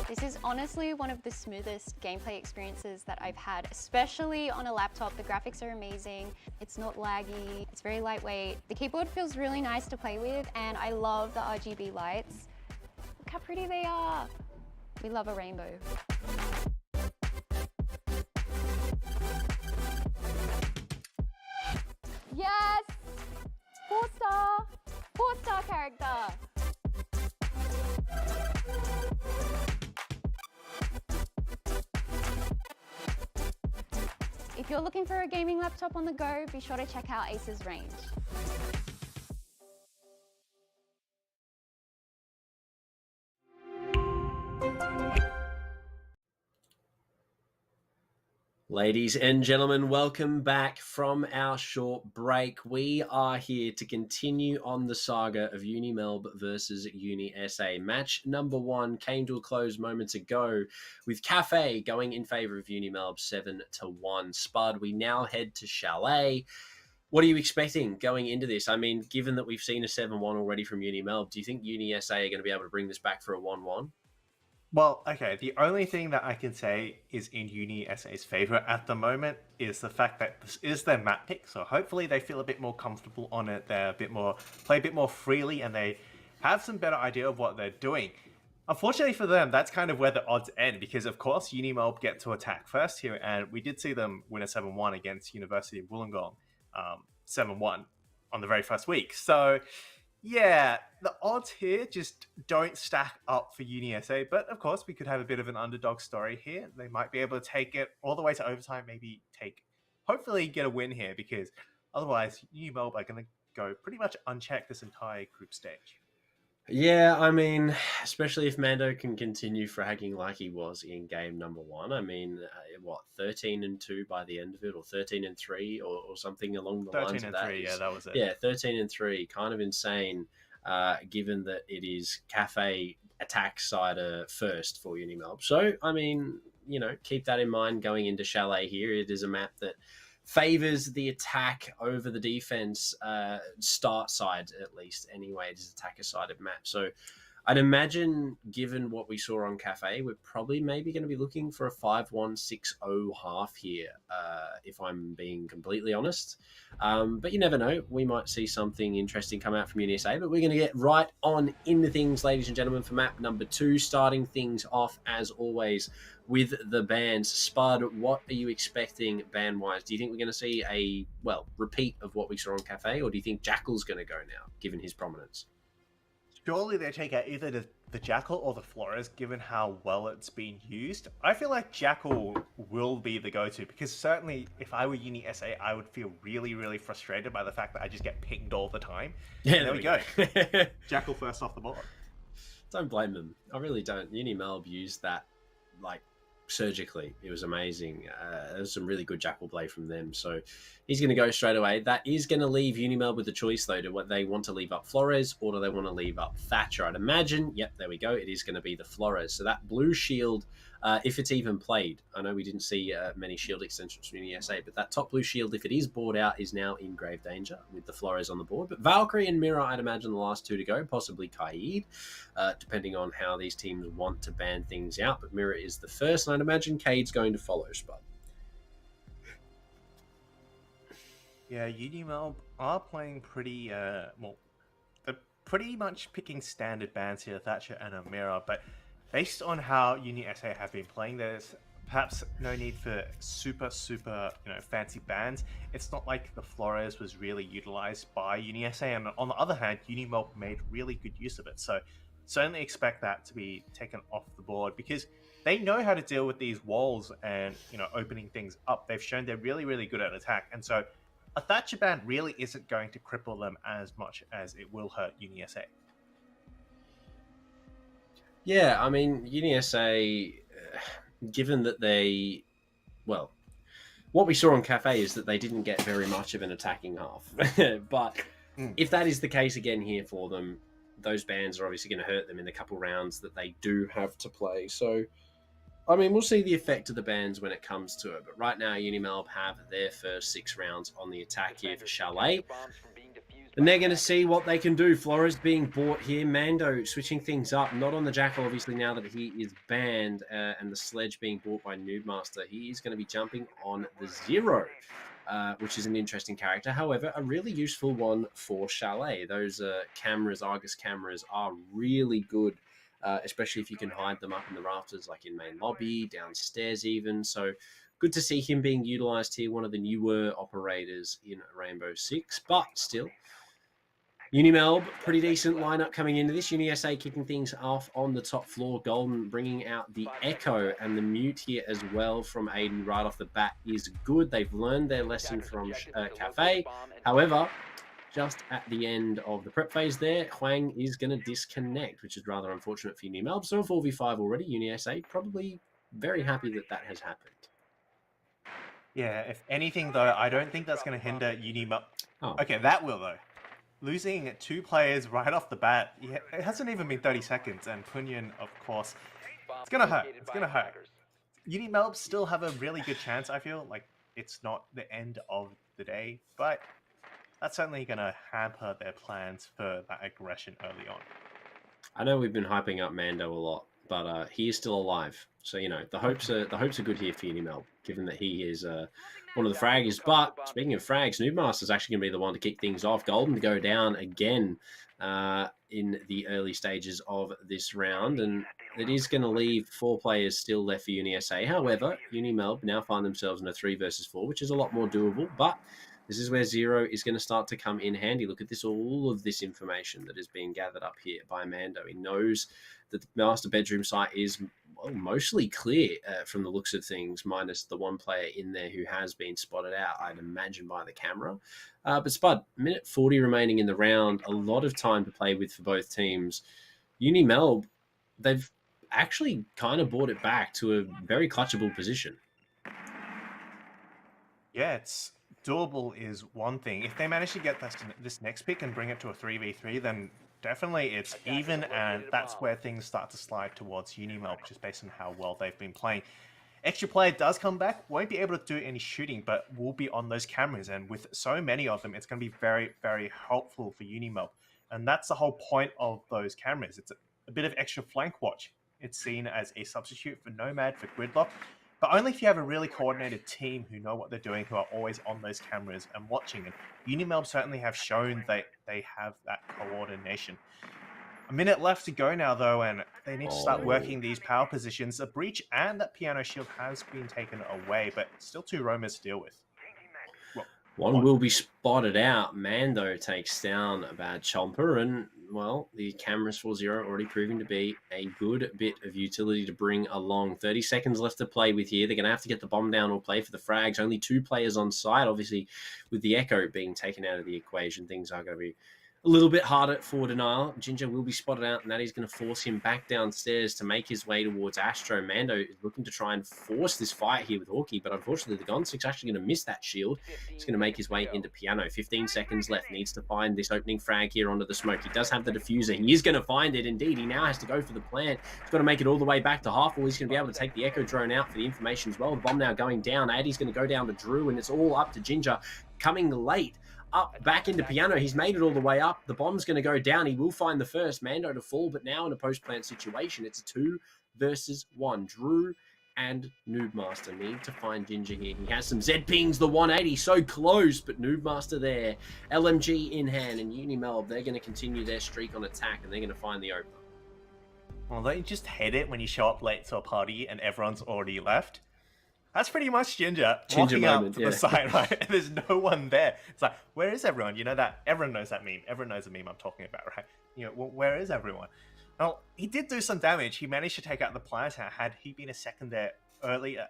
This is honestly one of the smoothest gameplay experiences that I've had, especially on a laptop. The graphics are amazing, it's not laggy, it's very lightweight. The keyboard feels really nice to play with, and I love the RGB lights. Look how pretty they are. We love a rainbow. Yes! 4-star! 4-star character! If you're looking for a gaming laptop on the go, be sure to check out Ace's range. Ladies and gentlemen, welcome back from our short break. We are here to continue on the saga of UniMelb versus UniSA. Match number 1 came to a close moments ago with Cafe going in favor of UniMelb 7-1. Spud, we now head to Chalet. What are you expecting going into this? I mean, given that we've seen a 7-1 already from UniMelb, do you think UniSA are going to be able to bring this back for a 1-1? Well, okay, the only thing that I can say is in UniSA's favor at the moment is the fact that this is their map pick, so hopefully they feel a bit more comfortable on it, play a bit more freely, and they have some better idea of what they're doing. Unfortunately for them, that's kind of where the odds end, because of course UniMelb get to attack first here, and we did see them win a 7-1 against University of Wollongong, 7-1 on the very first week. So yeah, the odds here just don't stack up for UniSA, but of course we could have a bit of an underdog story here. They might be able to take it all the way to overtime, hopefully get a win here, because otherwise UniMelb are going to go pretty much unchecked this entire group stage. Yeah, I mean, especially if Mando can continue fragging like he was in game number 1. I mean, 13-2 by the end of it, or 13-3, or something along the lines of that. 13-3, yeah, that was it. Yeah, 13-3, kind of insane, given that it is Cafe attack cider first for UniMelb. So, I mean, keep that in mind going into Chalet here. It is a map that favors the attack over the defense, start side at least. Anyway, it is attacker-sided map. So I'd imagine, given what we saw on Cafe, we're probably maybe going to be looking for a 5-1, 6-0 half here, if I'm being completely honest. But you never know. We might see something interesting come out from UniSA, but we're going to get right on into things, ladies and gentlemen, for map number 2, starting things off, as always, with the bans. Spud, what are you expecting ban-wise? Do you think we're going to see a, repeat of what we saw on Cafe, or do you think Jackal's going to go now, given his prominence? Surely they take out either the Jackal or the Flores, given how well it's been used. I feel like Jackal will be the go-to, because certainly if I were UniSA, I would feel really, really frustrated by the fact that I just get pinged all the time. Yeah, there we go. Jackal first off the board. Don't blame them. I really don't. UniMelb used that, surgically. It was amazing. There's some really good Jackal play from them. So he's going to go straight away. That is going to leave UniMelb with the choice, though, to what they want to leave up Flores, or do they want to leave up Thatcher? I'd imagine, yep, there we go. It is going to be the Flores. So that blue shield, if it's even played, I know we didn't see many shield extensions from UniSA, but that top blue shield, if it is bored out, is now in grave danger with the Flores on the board. But Valkyrie and Mirror, I'd imagine the last 2 to go, possibly Kaid, depending on how these teams want to ban things out. But Mirror is the first, and I'd imagine Kaid's going to follow, Spud. Yeah, UniMelb are playing pretty, they're pretty much picking standard bans here, Thatcher and Amira, but based on how UniSA have been playing, there's perhaps no need for super, fancy bans. It's not like the Flores was really utilized by UniSA, and on the other hand, UniMelb made really good use of it. So certainly expect that to be taken off the board, because they know how to deal with these walls and, opening things up. They've shown they're really, really good at attack. And so a Thatcher ban really isn't going to cripple them as much as it will hurt UniSA. Yeah, I mean, UniSA, given that what we saw on Cafe is that they didn't get very much of an attacking half. But if that is the case again here for them, those bans are obviously going to hurt them in the couple rounds that they do have to play. So, I mean, we'll see the effect of the bans when it comes to it. But right now, UniMelb have their first 6 rounds on the attack here for Chalet. And they're going to see what they can do. Flores being bought here. Mando switching things up. Not on the Jackal, obviously, now that he is banned. And the Sledge being bought by Noobmaster. He is going to be jumping on the Zero, which is an interesting character. However, a really useful one for Chalet. Those cameras, Argus cameras, are really good, especially if you can hide them up in the rafters, like in main lobby, downstairs even. So good to see him being utilized here. One of the newer operators in Rainbow Six, but still. UniMelb, pretty decent lineup coming into this. UniSA kicking things off on the top floor. Golden bringing out the Echo, and the mute here as well from Aiden right off the bat is good. They've learned their lesson from Cafe. However, just at the end of the prep phase there, Huang is going to disconnect, which is rather unfortunate for UniMelb. So 4v5 already. UniSA probably very happy that that has happened. Yeah, if anything, though, I don't think that's going to hinder UniMelb. Oh. Okay, that will, though. Losing 2 players right off the bat, yeah, it hasn't even been 30 seconds, and Punyan, of course, it's going to hurt. It's going to hurt. UniMelb still have a really good chance, I feel. Like, it's not the end of the day, but that's certainly going to hamper their plans for that aggression early on. I know we've been hyping up Mando a lot, but he is still alive. So, you know, the hopes are good here for UniMelb, given that he is one of the fraggers. But speaking of frags, Noobmaster is actually going to be the one to kick things off. Golden to go down again in the early stages of this round. And it is going to leave 4 players still left for UniSA. However, UniMelb now find themselves in a 3 versus 4, which is a lot more doable. But this is where Zero is going to start to come in handy. Look at this, all of this information that is being gathered up here by Mando. He knows that the master bedroom site is mostly clear from the looks of things, minus the one player in there who has been spotted out, I'd imagine, by the camera. But Spud, minute 40 remaining in the round, a lot of time to play with for both teams. UniMelb, they've actually kind of brought it back to a very clutchable position. Yeah, it's doable is one thing. If they manage to get this next pick and bring it to a 3v3, then definitely it's even, and that's where things start to slide towards UniMelb, just based on how well they've been playing. Extra player does come back, won't be able to do any shooting, but will be on those cameras, and with so many of them, it's going to be very, very helpful for UniMelb. And that's the whole point of those cameras. It's a bit of extra flank watch. It's seen as a substitute for Nomad, for Gridlock, but only if you have a really coordinated team who know what they're doing, who are always on those cameras and watching. And UniMelb certainly have shown that they have that coordination. A minute left to go now, though, and they need to start working these power positions. A breach and that piano shield has been taken away, but still 2 roamers to deal with. Well, one will be spotted out. Mando takes down a bad chomper, and, well, the cameras for Zero already proving to be a good bit of utility to bring along. 30 seconds left to play with here. They're going to have to get the bomb down or play for the frags. Only 2 players on site. Obviously, with the Echo being taken out of the equation, things are going to be a little bit harder for Denial. Ginger will be spotted out, and that is going to force him back downstairs to make his way towards Astro. Mando is looking to try and force this fight here with Hawkeye, but unfortunately the Gonsik's actually going to miss that shield. He's going to make his way into Piano. 15 seconds left. Needs to find this opening frag here onto the smoke. He does have the diffuser. He is going to find it, indeed. He now has to go for the plant. He's got to make it all the way back to half, or he's going to be able to take the Echo drone out for the information as well. The bomb now going down. Addy's going to go down to Drew, and it's all up to Ginger. Coming late. Up, back into Piano. He's made it all the way up. The bomb's going to go down. He will find the first. Mando to fall, but now in a post-plant situation. It's a 2 versus 1. Drew and Noobmaster need to find Ginger here. He has some Z-pings, the 180. So close, but Noobmaster there. LMG in hand, and UniMelb, they're going to continue their streak on attack, and they're going to find the opener. Well, don't you just hate it when you show up late to a party and everyone's already left? That's pretty much Ginger walking moment, up to the side, right? And there's no one there. It's like, where is everyone? You know that everyone knows that meme. Everyone knows the meme I'm talking about, right? You know, well, where is everyone? Well, he did do some damage. He managed to take out the planter. Had he been a second there earlier,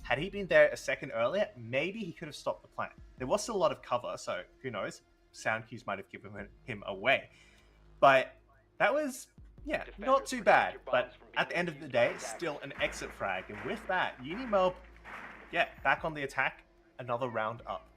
had he been there a second earlier, maybe he could have stopped the plant. There was still a lot of cover, so who knows? Sound cues might have given him away. But that was, yeah, not too bad. But at the end of the day, still an exit frag. And with that, UniMelb, yeah, back on the attack, another round up.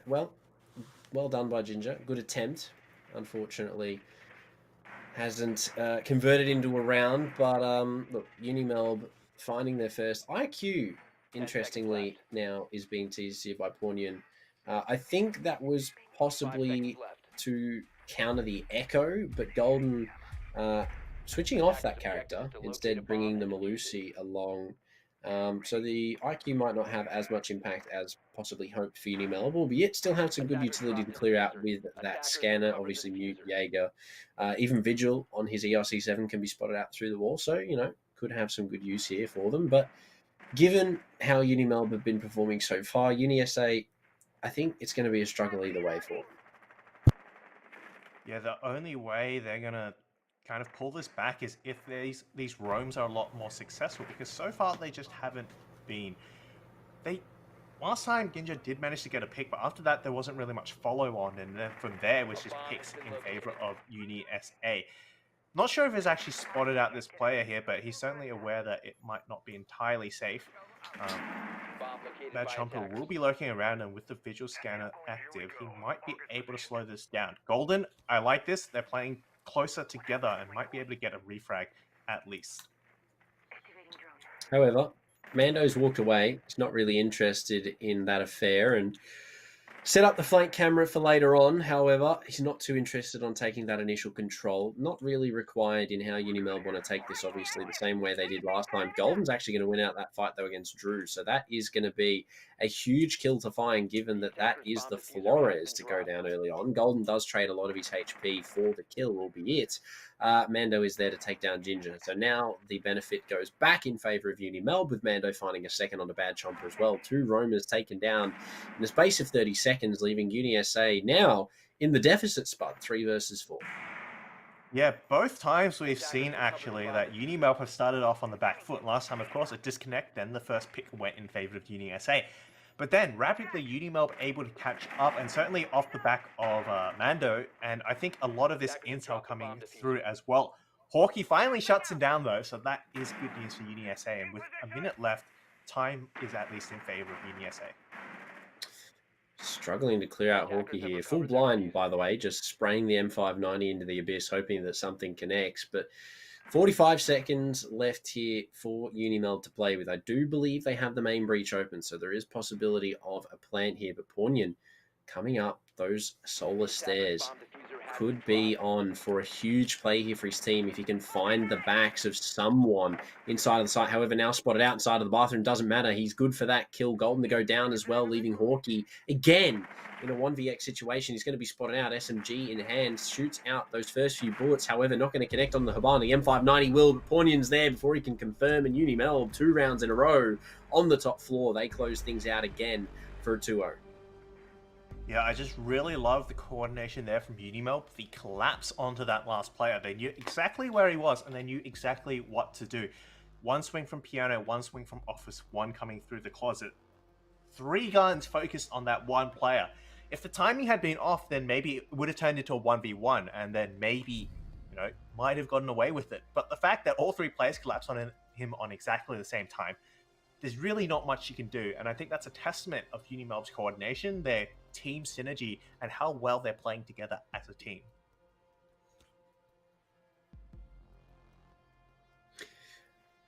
Well done by Ginger. Good attempt. Unfortunately, hasn't converted into a round. But look, UniMelb finding their first IQ. Interestingly, now is being teased here by Pornian. I think that was possibly to counter the echo, but Golden switching off that character, instead bringing the Malusi along. So the IQ might not have as much impact as possibly hoped for UniMelb, albeit still have some good utility to clear out with that scanner. Obviously, Mute, Jaeger, even Vigil on his ERC7 can be spotted out through the wall. So, could have some good use here for them. But given how UniMelb have been performing so far, UniSA, I think it's going to be a struggle either way for them. Yeah, the only way they're going to kind of pull this back is if these roams are a lot more successful, because so far they just haven't been. Last time Ginja did manage to get a pick, but after that there wasn't really much follow on, and then from there was just picks in favor of UniSA. Not sure if he's actually spotted out this player here, but he's certainly aware that it might not be entirely safe. Bad Chomper will be lurking around, and with the visual scanner active, he might be able to slow this down. Golden, I like this. They're playing closer together and might be able to get a refrag at least. However, Mando's walked away. He's not really interested in that affair and set up the flank camera for later on. However, he's not too interested on taking that initial control. Not really required in how UniMelb want to take this, obviously, the same way they did last time. Golden's actually going to win out that fight, though, against Drew. So that is going to be a huge kill to find, given that that is the Flores to go down early on. Golden does trade a lot of his HP for the kill, albeit Mando is there to take down Ginger. So now the benefit goes back in favor of UniMelb, with Mando finding a second on the Bad Chomper as well. 2 roamers taken down in the space of 30 seconds, leaving UniSA now in the deficit spot, 3 versus 4. Yeah, both times we've seen actually that UniMelb have started off on the back foot. Last time, of course, a disconnect, then the first pick went in favor of UniSA. But then rapidly UniMelb able to catch up, and certainly off the back of Mando, and I think a lot of this intel coming through as well. Hawkeye finally shuts him down though, so that is good news for UniSA, and with a minute left, time is at least in favor of UniSA. Struggling to clear out Hawkeye here. Full blind, by the way, just spraying the M590 into the abyss, hoping that something connects. But 45 seconds left here for UniMelb to play with. I do believe they have the main breach open, so there is possibility of a plant here. But Pornian coming up those solar stairs could be on for a huge play here for his team if he can find the backs of someone inside of the site. However, now spotted out inside of the bathroom. Doesn't matter. He's good for that kill. Golden to go down as well, leaving Hawkeye again in a 1vx situation. He's going to be spotted out. SMG in hand, shoots out those first few bullets. However, not going to connect on the Habana. The M590 will, but Pornian's there before he can confirm. And UniMelb, 2 rounds in a row on the top floor. They close things out again for a 2-0. Yeah, I just really love the coordination there from UniMelb. The collapse onto that last player. They knew exactly where he was, and they knew exactly what to do. 1 swing from piano, 1 swing from office, 1 coming through the closet. 3 guns focused on that 1 player. If the timing had been off, then maybe it would have turned into a 1v1, and then maybe, might have gotten away with it. But the fact that all 3 players collapsed on him on exactly the same time, there's really not much you can do. And I think that's a testament of UniMelb's coordination, their team synergy, and how well they're playing together as a team.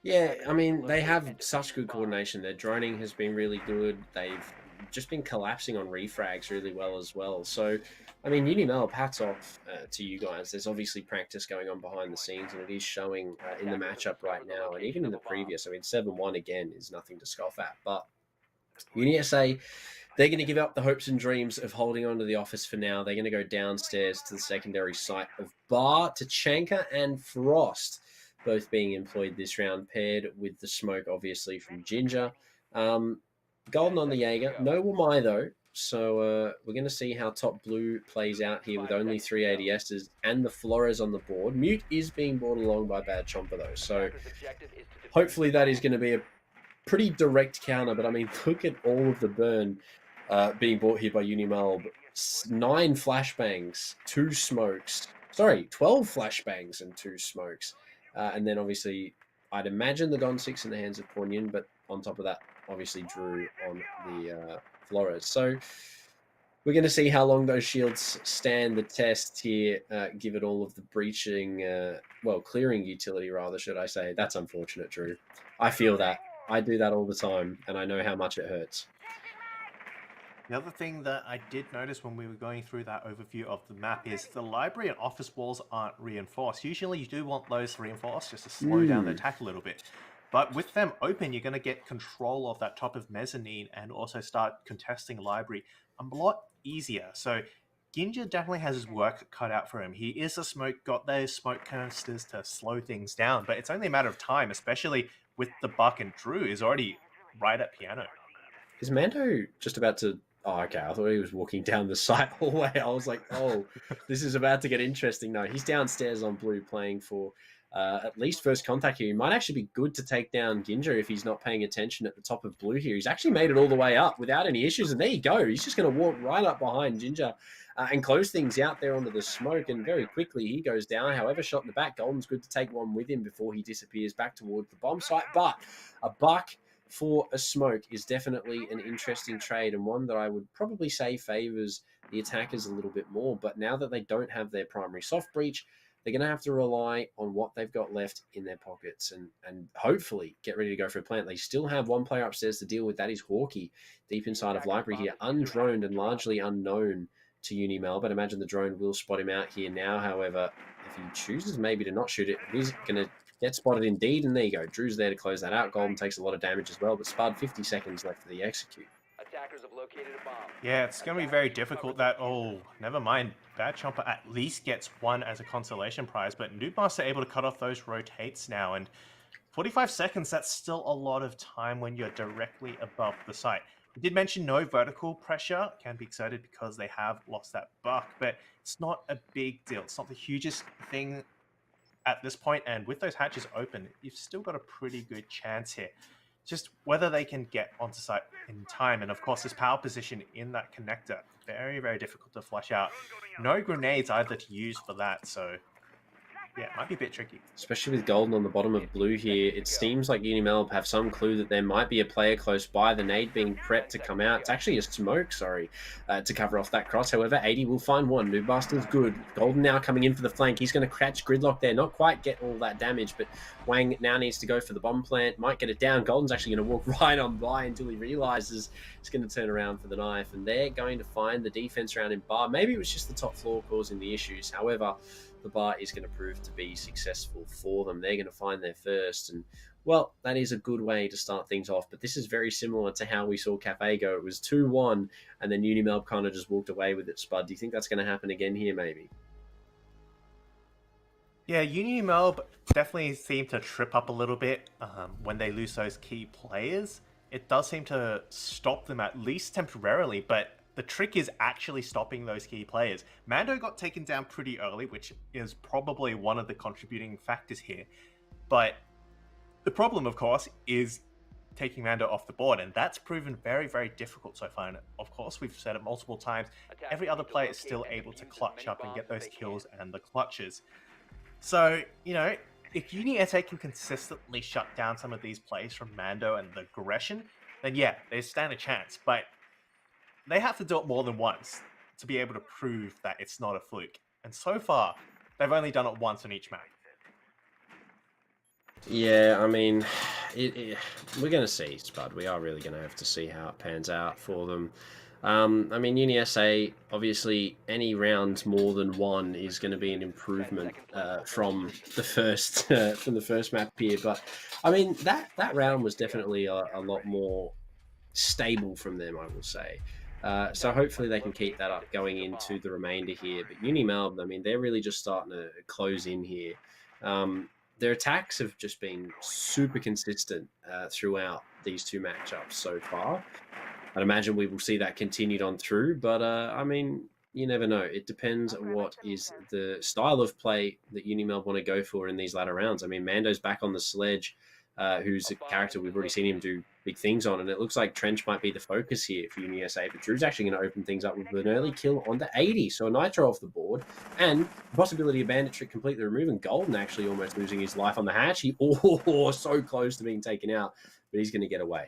Yeah, I mean, they have such good coordination. Their droning has been really good. They've just been collapsing on refrags really well as well. So, I mean, UniMelb, hats off to you guys. There's obviously practice going on behind the scenes, and it is showing in the matchup right now. And even in the previous, I mean, 7-1 again is nothing to scoff at. But UniSA, they're going to give up the hopes and dreams of holding on to the office for now. They're going to go downstairs to the secondary site of Bar, Tachanka, and Frost, both being employed this round, paired with the smoke, obviously, from Ginger. Golden on the Jaeger. No Wamai, though. So we're going to see how top blue plays out here with only 3 ADSs and the Flores on the board. Mute is being brought along by Bad Chomper, though. So hopefully that is going to be a pretty direct counter. But, I mean, look at all of the burn being brought here by UniMelb. 9 flashbangs, 2 smokes. Sorry, 12 flashbangs and 2 smokes. And then, obviously, I'd imagine the Gon 6 in the hands of Pornian, but on top of that, obviously Drew on the Flores. So we're going to see how long those shields stand the test here, given all of the breaching, clearing utility, rather, should I say. That's unfortunate, Drew. I feel that. I do that all the time, and I know how much it hurts. The other thing that I did notice when we were going through that overview of the map is the library and office walls aren't reinforced. Usually you do want those reinforced just to slow down the attack a little bit. But with them open, you're going to get control of that top of mezzanine and also start contesting library a lot easier. So Ginja definitely has his work cut out for him. He is got those smoke canisters to slow things down, but it's only a matter of time, especially with the Buck and Drew is already right at piano. Is Mando just about to... Oh, okay. I thought he was walking down the side hallway. I was like, oh, this is about to get interesting. No, he's downstairs on blue playing for at least first contact here. He might actually be good to take down Ginja if he's not paying attention at the top of blue here. He's actually made it all the way up without any issues. And there you go. He's just going to walk right up behind Ginja and close things out there onto the smoke. And very quickly he goes down. However, shot in the back. Golden's good to take one with him before he disappears back towards the bomb site. But a buck for a smoke is definitely an interesting trade, and one that I would probably say favors the attackers a little bit more. But now that they don't have their primary soft breach, they're going to have to rely on what they've got left in their pockets and hopefully get ready to go for a plant. They still have one player upstairs to deal with. That is Hawkeye, deep inside of library here, undroned and largely unknown to UniMelb. But imagine the drone will spot him out here now. However, if he chooses maybe to not shoot it, he's going to get spotted indeed, and there you go. Drew's there to close that out. Golden takes a lot of damage as well, but Spud, 50 seconds left for the execute. Attackers have located a bomb. Yeah, it's going to be very difficult that... Oh, never mind. Bad Chomper at least gets one as a consolation prize, but Noobmaster able to cut off those rotates now, and 45 seconds, that's still a lot of time when you're directly above the site. We did mention no vertical pressure can be exerted because they have lost that buck, but it's not a big deal. It's not the hugest thing at this point, and with those hatches open, you've still got a pretty good chance here. Just whether they can get onto site in time, and of course this power position in that connector, very, very difficult to flush out. No grenades either to use for that, so yeah, it might be a bit tricky. Especially with Golden on the bottom of blue here, it seems like UniMelb have some clue that there might be a player close by, the nade being prepped to come out. It's actually a smoke, to cover off that cross. However, 80 will find one. Noobmaster's good. Golden now coming in for the flank. He's going to catch Gridlock there. Not quite get all that damage, but Wang now needs to go for the bomb plant. Might get it down. Golden's actually going to walk right on by until he realizes he's going to turn around for the knife, and they're going to find the defense round in bar. Maybe it was just the top floor causing the issues. However, the bar is going to prove to be successful for them. They're going to find their first, and well, that is a good way to start things off. But this is very similar to how we saw Cafe go. It was 2-1, and then UniMelb kind of just walked away with it. Spud, do you think that's going to happen again here, maybe? Yeah, UniMelb definitely seem to trip up a little bit when they lose those key players. It does seem to stop them at least temporarily, but the trick is actually stopping those key players. Mando got taken down pretty early, which is probably one of the contributing factors here. But the problem, of course, is taking Mando off the board, and that's proven very, very difficult so far. And of course, we've said it multiple times, every other player is still able to clutch up and get those kills and the clutches. So, you know, if UniSA can consistently shut down some of these plays from Mando and the aggression, then yeah, they stand a chance. But they have to do it more than once to be able to prove that it's not a fluke. And so far, they've only done it once on each map. Yeah, I mean, we're going to see, Spud. We are really going to have to see how it pans out for them. I mean, UniSA, obviously, any round more than one is going to be an improvement from the first map here. But I mean, that round was definitely a lot more stable from them, I will say. So hopefully they can keep that up going into the remainder here. But UniMelb, I mean, they're really just starting to close in here. Their attacks have just been super consistent throughout these two matchups so far. I'd imagine we will see that continued on through, but I mean, you never know. It depends on what is the style of play that UniMelb want to go for in these latter rounds. I mean, Mando's back on the sledge, who's a character we've already seen him do big things on, and it looks like Trench might be the focus here for UniSA, but Drew's actually going to open things up with an early kill onto 80, so a Nitro off the board, and the possibility of Bandit Trick completely removing Golden actually almost losing his life on the hatch. He so close to being taken out, but he's going to get away.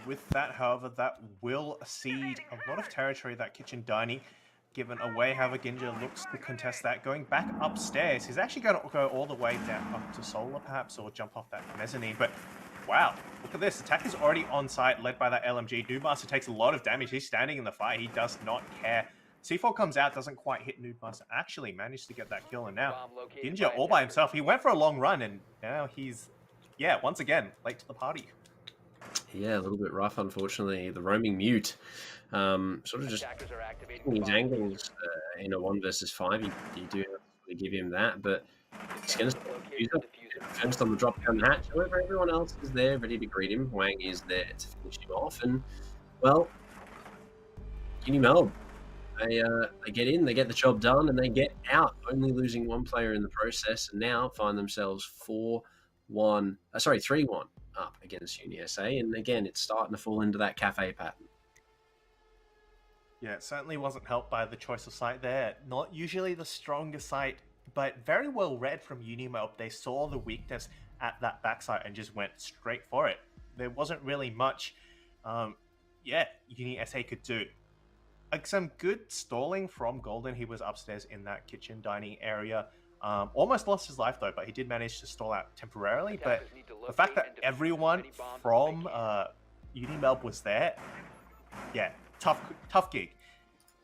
With that, however, that will cede a lot of territory, that kitchen dining, given away. However, Ginja looks to contest that. Going back upstairs, he's actually going to go all the way down up to Solar, perhaps, or jump off that mezzanine. But wow, look at this. Attack is already on site, led by that LMG. Noobmaster takes a lot of damage. He's standing in the fire. He does not care. C4 comes out, doesn't quite hit Noobmaster. Actually managed to get that kill. And now Ginja all by himself. He went for a long run, and now he's, yeah, once again, late to the party. Yeah, a little bit rough, unfortunately. The roaming mute, sort of just his angles in a 1 versus 5. You do have to give him that, but he's going to use up first on the drop down the hatch. However, everyone else is there ready to greet him. Wang is there to finish him off, and well, UniMelb, they get in, they get the job done, and they get out, only losing 1 player in the process, and now find themselves 3-1 up against UniSA, and again, it's starting to fall into that cafe pattern. Yeah, it certainly wasn't helped by the choice of site there. Not usually the strongest site, but very well read from UniMelb. They saw the weakness at that backside and just went straight for it. There wasn't really much, UniSA could do. Like some good stalling from Golden. He was upstairs in that kitchen dining area. Almost lost his life though, but he did manage to stall out temporarily. But the fact that everyone from UniMelb was there, yeah, tough gig.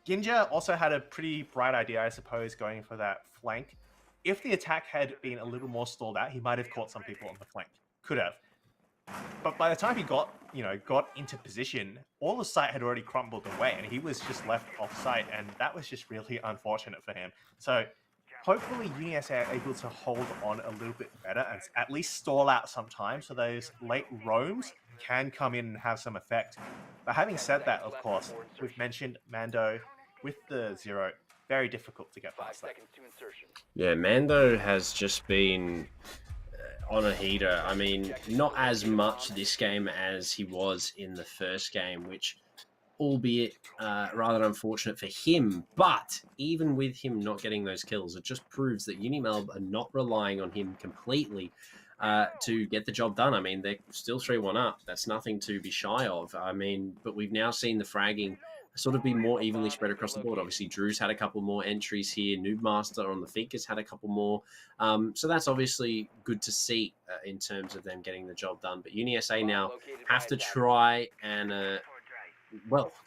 Ginja also had a pretty bright idea, I suppose, going for that flank. If the attack had been a little more stalled out, he might have caught some people on the flank. Could have. But by the time he got into position, all the site had already crumbled away, and he was just left off site, and that was just really unfortunate for him. So hopefully UniSA are able to hold on a little bit better and at least stall out some time so those late roams can come in and have some effect. But having said that, of course, we've mentioned Mando with the 0, very difficult to get past that. Yeah, Mando has just been on a heater. I mean, not as much this game as he was in the first game, which, albeit rather unfortunate for him, but even with him not getting those kills, it just proves that UniMelb are not relying on him completely to get the job done. I mean, they're still 3-1 up. That's nothing to be shy of. I mean, but we've now seen the fragging sort of be more evenly spread across the board. Obviously, Drew's had a couple more entries here. Noobmaster on the Fink has had a couple more. So that's obviously good to see in terms of them getting the job done. But UniSA now have to try and,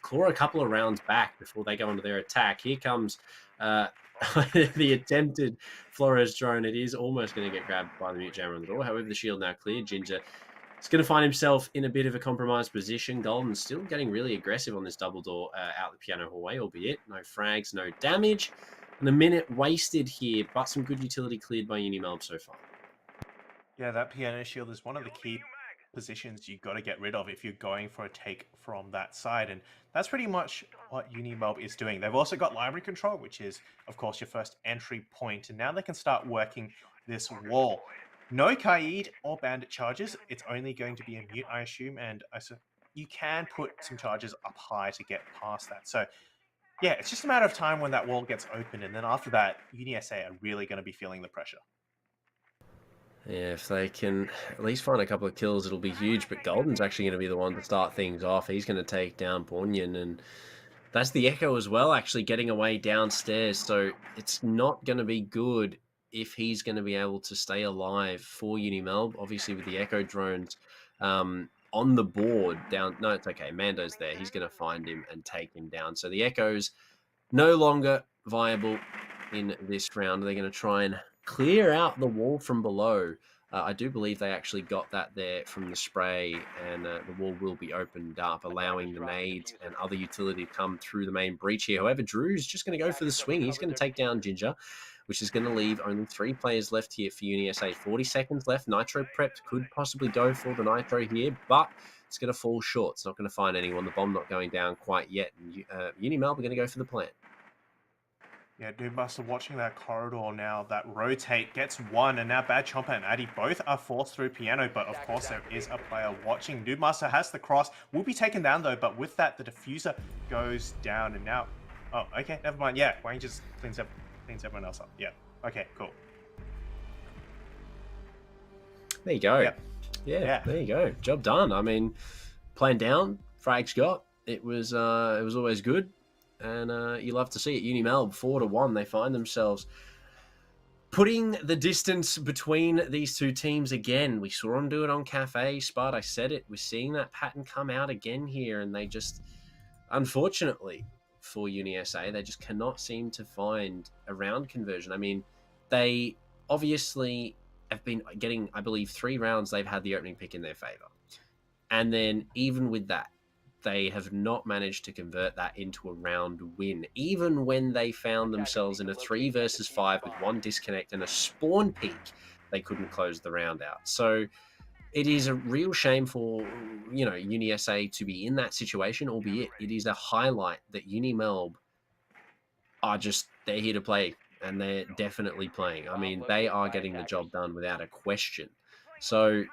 claw a couple of rounds back before they go into their attack. Here comes the attempted Flores drone. It is almost going to get grabbed by the mute jammer on the door. However, the shield now cleared. Ginger is going to find himself in a bit of a compromised position. Golden's still getting really aggressive on this double door out the piano hallway, albeit no frags, no damage. And a minute wasted here, but some good utility cleared by UniMelb so far. Yeah, that piano shield is one of the key positions you got to get rid of if you're going for a take from that side, and that's pretty much what UniMelb is doing. They've also got library control, which is of course your first entry point, and now they can start working this wall. No Kaid or bandit charges. It's only going to be a mute, I assume, and you can put some charges up high to get past that. So yeah, it's just a matter of time when that wall gets open, and then after that, UniSA are really going to be feeling the pressure. Yeah, if they can at least find a couple of kills, it'll be huge. But Golden's actually going to be the one to start things off. He's going to take down Bornian, and that's the Echo as well, actually getting away downstairs. So it's not going to be good if he's going to be able to stay alive for UniMelb. Obviously, with the Echo drones on the board down. No, it's okay. Mando's there. He's going to find him and take him down. So the Echo's no longer viable in this round. They're going to try and clear out the wall from below. I do believe they actually got that there from the spray, and the wall will be opened up, allowing the nades and other utility to come through the main breach here. However, Drew's just going to go for the swing. He's going to take down Ginger, which is going to leave only 3 players left here for UniSA. 40 seconds left. Nitro prepped could possibly go for the Nitro here, but it's going to fall short. It's not going to find anyone. The bomb not going down quite yet. And UniMelb are going to go for the plant. Yeah, Noobmaster watching that corridor now, that rotate gets one, and now Bad Chomper and Addy both are forced through piano, but of course there is a player watching. Noobmaster has the cross, will be taken down though, but with that, the diffuser goes down, and now, oh, okay, never mind. Yeah, Wayne just cleans everyone else up. Yeah, okay, cool. There you go. Yep. Yeah, there you go. Job done. I mean, plan down, frags got. It was always good, and you love to see it. UniMelb 4-1. They find themselves putting the distance between these two teams again. We saw them do it on Cafe, Spud. I said it. We're seeing that pattern come out again here, and they just, unfortunately for UniSA, they just cannot seem to find a round conversion. I mean, they obviously have been getting, I believe, 3 rounds they've had the opening pick in their favor. And then even with that, they have not managed to convert that into a round win, even when they found themselves in a 3 versus 5 with 1 disconnect and a spawn peak. They couldn't close the round out. So it is a real shame for, UniSA to be in that situation, albeit it is a highlight that UniMelb are just, they're here to play, and they're definitely playing. I mean, they are getting the job done without a question. So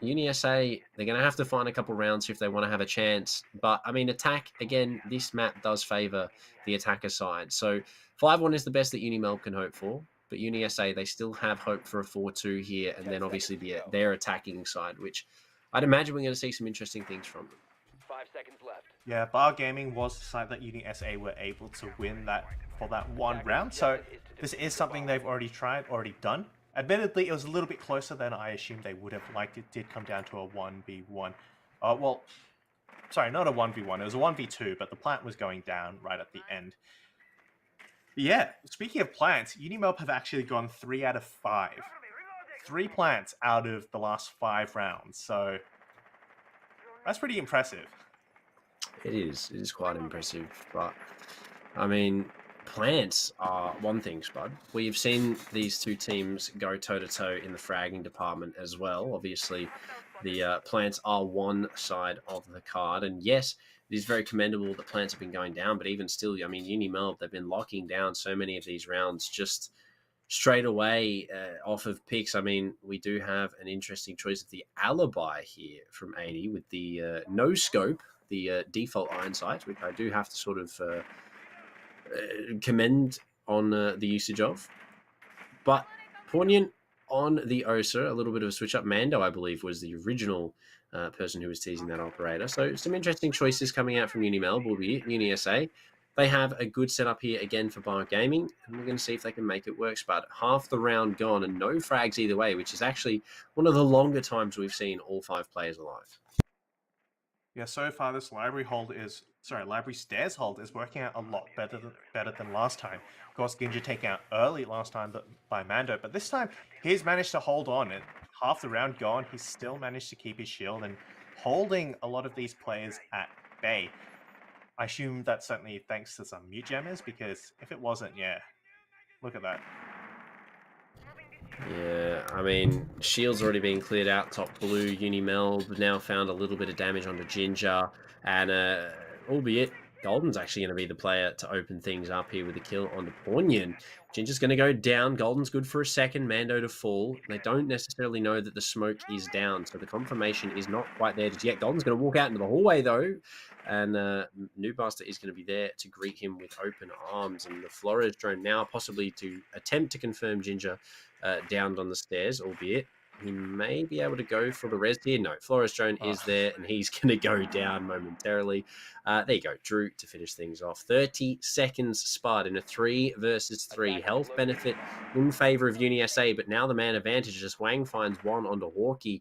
UniSA, they're going to have to find a couple rounds if they want to have a chance. But, I mean, attack, again, this map does favor the attacker side. So 5-1 is the best that UniMelb can hope for. But UniSA, they still have hope for a 4-2 here. And then, obviously, their attacking side, which I'd imagine we're going to see some interesting things from them. 5 seconds left. Yeah, Bar Gaming was the side that UniSA were able to win that for that 1 round. So this is something they've already tried, already done. Admittedly, it was a little bit closer than I assumed they would have liked. It did come down to a 1v1. Well, sorry, not a 1v1. It was a 1v2, but the plant was going down right at the end. But yeah, speaking of plants, UniMelb have actually gone 3 out of 5. 3 plants out of the last 5 rounds. So that's pretty impressive. It is. It is quite impressive. But, I mean, plants are one thing, Spud. We've seen these two teams go toe-to-toe in the fragging department as well. Obviously, the plants are one side of the card. And yes, it is very commendable that plants have been going down. But even still, I mean, UniMelb, they've been locking down so many of these rounds just straight away off of picks. I mean, we do have an interesting choice of the alibi here from 80 with the no scope, the default iron sight, which I do have to sort of commend on the usage of. But Poignant on the OSA, a little bit of a switch up. Mando, I believe, was the original person who was teasing that operator. So some interesting choices coming out from UniMelb, albeit UniSA. They have a good setup here again for Bar Gaming, and we're going to see if they can make it work. But half the round gone and no frags either way, which is actually one of the longer times we've seen all 5 players alive. Yeah, so far this library stairs hold is working out a lot better than last time. Of course, Ginja taken out early last time by Mando, but this time he's managed to hold on. And half the round gone, he's still managed to keep his shield and holding a lot of these players at bay. I assume that's certainly thanks to some mute jammers, because if it wasn't, yeah, look at that. Yeah, I mean, shield's already been cleared out top blue. UniMelb now found a little bit of damage onto Ginger, and albeit Golden's actually going to be the player to open things up here with a kill onto Poignant. Ginger's going to go down. Golden's good for a second. Mando to fall. They don't necessarily know that the smoke is down, so the confirmation is not quite there just yet. Golden's going to walk out into the hallway, though, and Newbuster is going to be there to greet him with open arms. And the Flores drone now possibly to attempt to confirm Ginger downed on the stairs, albeit he may be able to go for the res here. No, Flores drone is there, and he's going to go down momentarily. There you go, Drew to finish things off. 30 seconds Spud in a 3 versus 3. Health benefit in favor of UniSA, but now the man advantage as Wang finds one onto Hawkeye.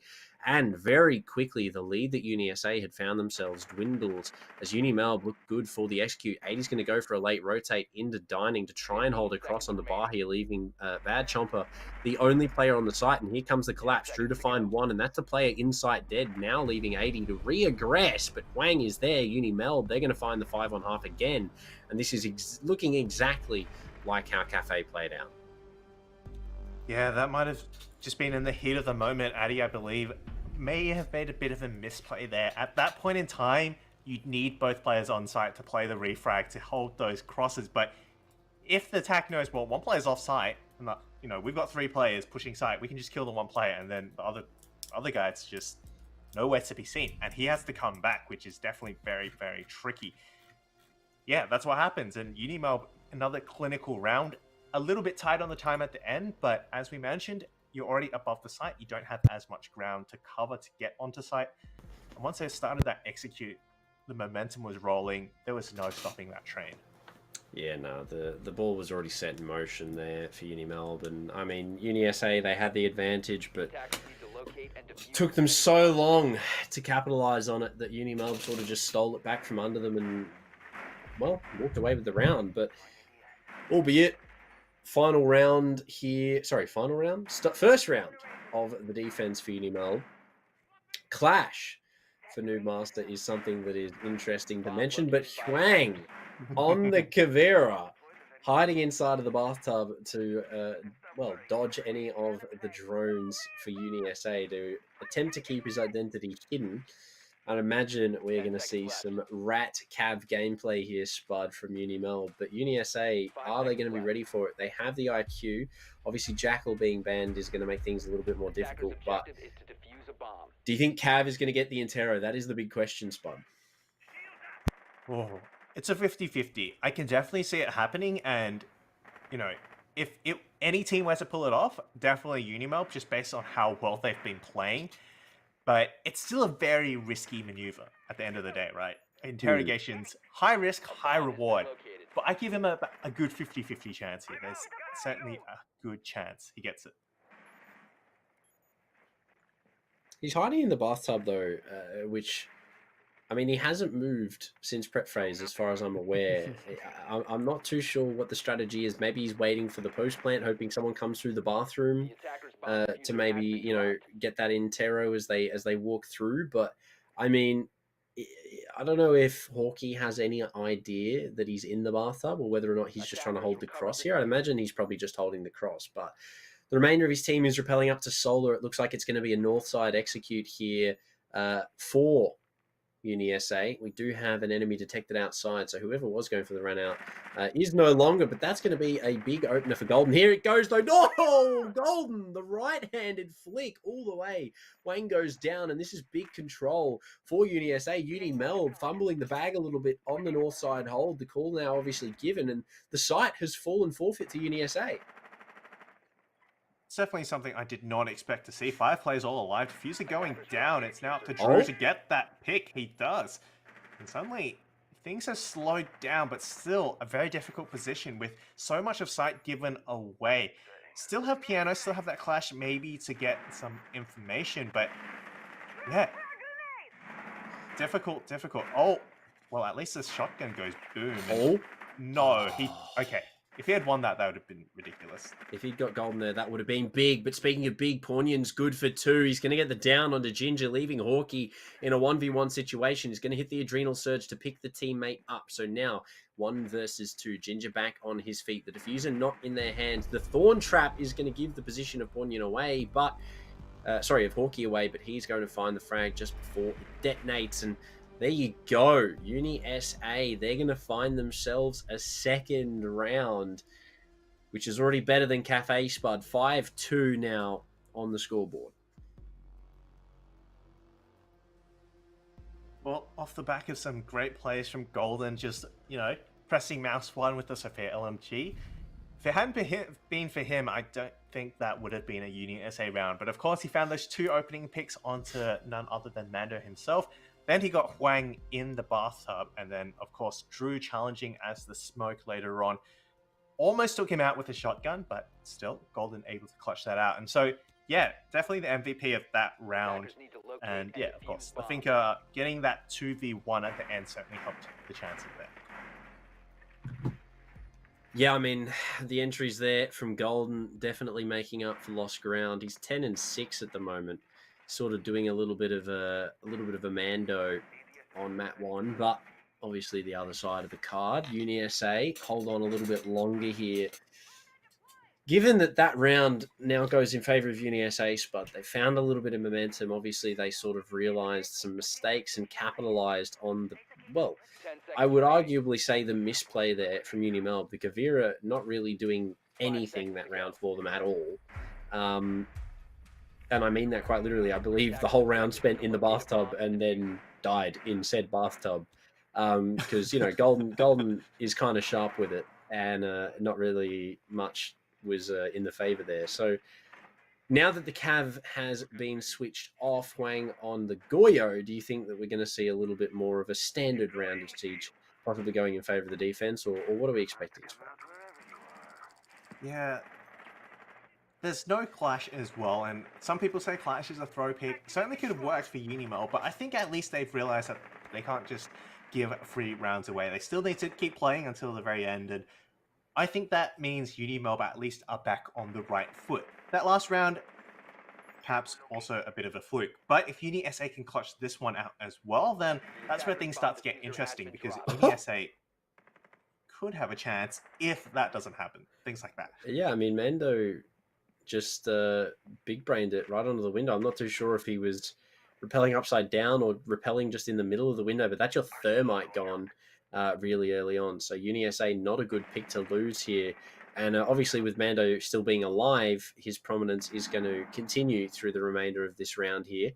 And very quickly, the lead that UniSA had found themselves dwindles as UniMelb looked good for the execute. 80's going to go for a late rotate into Dining to try and hold across on the bar here, leaving Bad Chomper the only player on the site. And here comes the collapse. Drew to find one, and that's a player inside dead, now leaving 80 to reaggress. But Wang is there. UniMelb, they're going to find the 5-on-half again. And this is looking exactly like how Cafe played out. Yeah, that might have just been in the heat of the moment. Addy, I believe, may have made a bit of a misplay there. At that point in time, you'd need both players on site to play the refrag to hold those crosses. But if the attack knows, well, one player's off site, and we've got 3 players pushing site, we can just kill the one player, and then the other guy's just nowhere to be seen. And he has to come back, which is definitely very, very tricky. Yeah, that's what happens. And UniMelb, another clinical round, a little bit tight on the time at the end, but as we mentioned, you're already above the site. You don't have as much ground to cover to get onto site. And once they started that execute, the momentum was rolling. There was no stopping that train. Yeah, no, the ball was already set in motion there for UniMelb, and I mean UniSA, they had the advantage, but Attackers need to locate and defuse took them any so bombs. long to capitalize on it that UniMelb sort of just stole it back from under them and, well, walked away with the round. But albeit final round here, sorry, final round, first round of the defense for UniMelb. Clash for Noob Master is something that is interesting to mention, but Huang on the Kavera, hiding inside of the bathtub to, well, dodge any of the drones for UniSA to attempt to keep his identity hidden. I'd imagine we're going to see some rat cav gameplay here, Spud, from UniMelb. But UniSA, are they going to be ready for it? They have the IQ. Obviously, Jackal being banned is going to make things a little bit more difficult. But Objective is to defuse a bomb. do you think Cav is going to get the Intero? That is the big question, Spud. Oh, it's a 50-50. I can definitely see it happening, and you know, if any team were to pull it off, definitely UniMelb, just based on how well they've been playing. But it's still a very risky maneuver at the end of the day, right? Interrogations, high risk, high reward. But I give him a good 50-50 chance here. There's certainly a good chance he gets it. He's hiding in the bathtub, though, which, I mean, he hasn't moved since prep phase, as far as I'm aware. I'm not too sure what the strategy is. Maybe he's waiting for the post plant, hoping someone comes through the bathroom to maybe, you know, get that Intero as they walk through. But I mean, I don't know if Hawkeye has any idea that he's in the bathtub or whether or not he's just trying to hold the cross here. I'd imagine he's probably just holding the cross, but the remainder of his team is rappelling up to Solar. It looks like it's going to be a north side execute here for UniSA. We do have an enemy detected outside, so whoever was going for the run out is no longer, but that's going to be a big opener for Golden. Here it goes, though. No! Golden, the right-handed flick all the way. Wayne goes down, and this is big control for UniSA. UniMelb fumbling the bag a little bit on the north side hold. The call now obviously given, and the site has fallen forfeit to UniSA. It's definitely something I did not expect to see. 5 players all alive. Diffuser going down. It's now up to Drew to get that pick. He does. And suddenly, things have slowed down, but still a very difficult position with so much of sight given away. Still have Piano, still have that clash maybe to get some information, but yeah. Difficult. Oh, well, at least this shotgun goes boom. Oh. No, okay. If he had won that, that would have been ridiculous. If he'd got Golden there, that would have been big. But speaking of big, Poignant's good for 2. He's going to get the down onto Ginger, leaving Hawkeye in a 1v1 situation. He's going to hit the Adrenal Surge to pick the teammate up. So now 1 versus 2. Ginger back on his feet. The diffuser not in their hands. The Thorn Trap is going to give the position of Poignant away, but of Hawkeye away. But he's going to find the frag just before it detonates. And there you go. UniSA, they're going to find themselves a second round, which is already better than Cafe Spud. 5-2 now on the scoreboard. Well, off the back of some great plays from Golden, just, you know, pressing mouse 1 with the Sophia LMG. If it hadn't been for him, I don't think that would have been a UniSA round. But of course, he found those 2 opening picks onto none other than Mando himself. Then he got Huang in the bathtub, and then, of course, Drew challenging as the smoke later on. Almost took him out with a shotgun, but still, Golden able to clutch that out. And so, yeah, definitely the MVP of that round. And yeah, of course, I think getting that 2v1 at the end certainly helped the chances there. Yeah, I mean, the entries there from Golden definitely making up for lost ground. He's 10-6 at the moment, sort of doing a little bit of a Mando on Mat 1, but obviously the other side of the card. UniSA hold on a little bit longer here. Given that round now goes in favor of UniSA, Spud, they found a little bit of momentum. Obviously, they sort of realized some mistakes and capitalized on the, well, I would arguably say the misplay there from UniMelb. The Kavira not really doing anything that round for them at all. And I mean that quite literally. I believe the whole round spent in the bathtub and then died in said bathtub. Because, you know, Golden is kind of sharp with it, and not really much was in the favor there. So Now that the Cav has been switched off, Huang, on the Goyo, do you think that we're going to see a little bit more of a standard round of Siege, possibly going in favour of the defense, or what are we expecting as well? Yeah. There's no Clash as well, and some people say Clash is a throw pick. Certainly could have worked for UniMelb, but I think at least they've realized that they can't just give free rounds away. They still need to keep playing until the very end, and I think that means UniMelb at least are back on the right foot. That last round, perhaps also a bit of a fluke. But if UniSA can clutch this one out as well, then that's where things start to get interesting, because UniSA could have a chance if that doesn't happen. Things like that. Yeah, I mean, Mando just big-brained it right onto the window. I'm not too sure if he was repelling upside down or repelling just in the middle of the window, but that's your thermite gone really early on. So UniSA, not a good pick to lose here. And obviously with Mando still being alive, his prominence is going to continue through the remainder of this round here.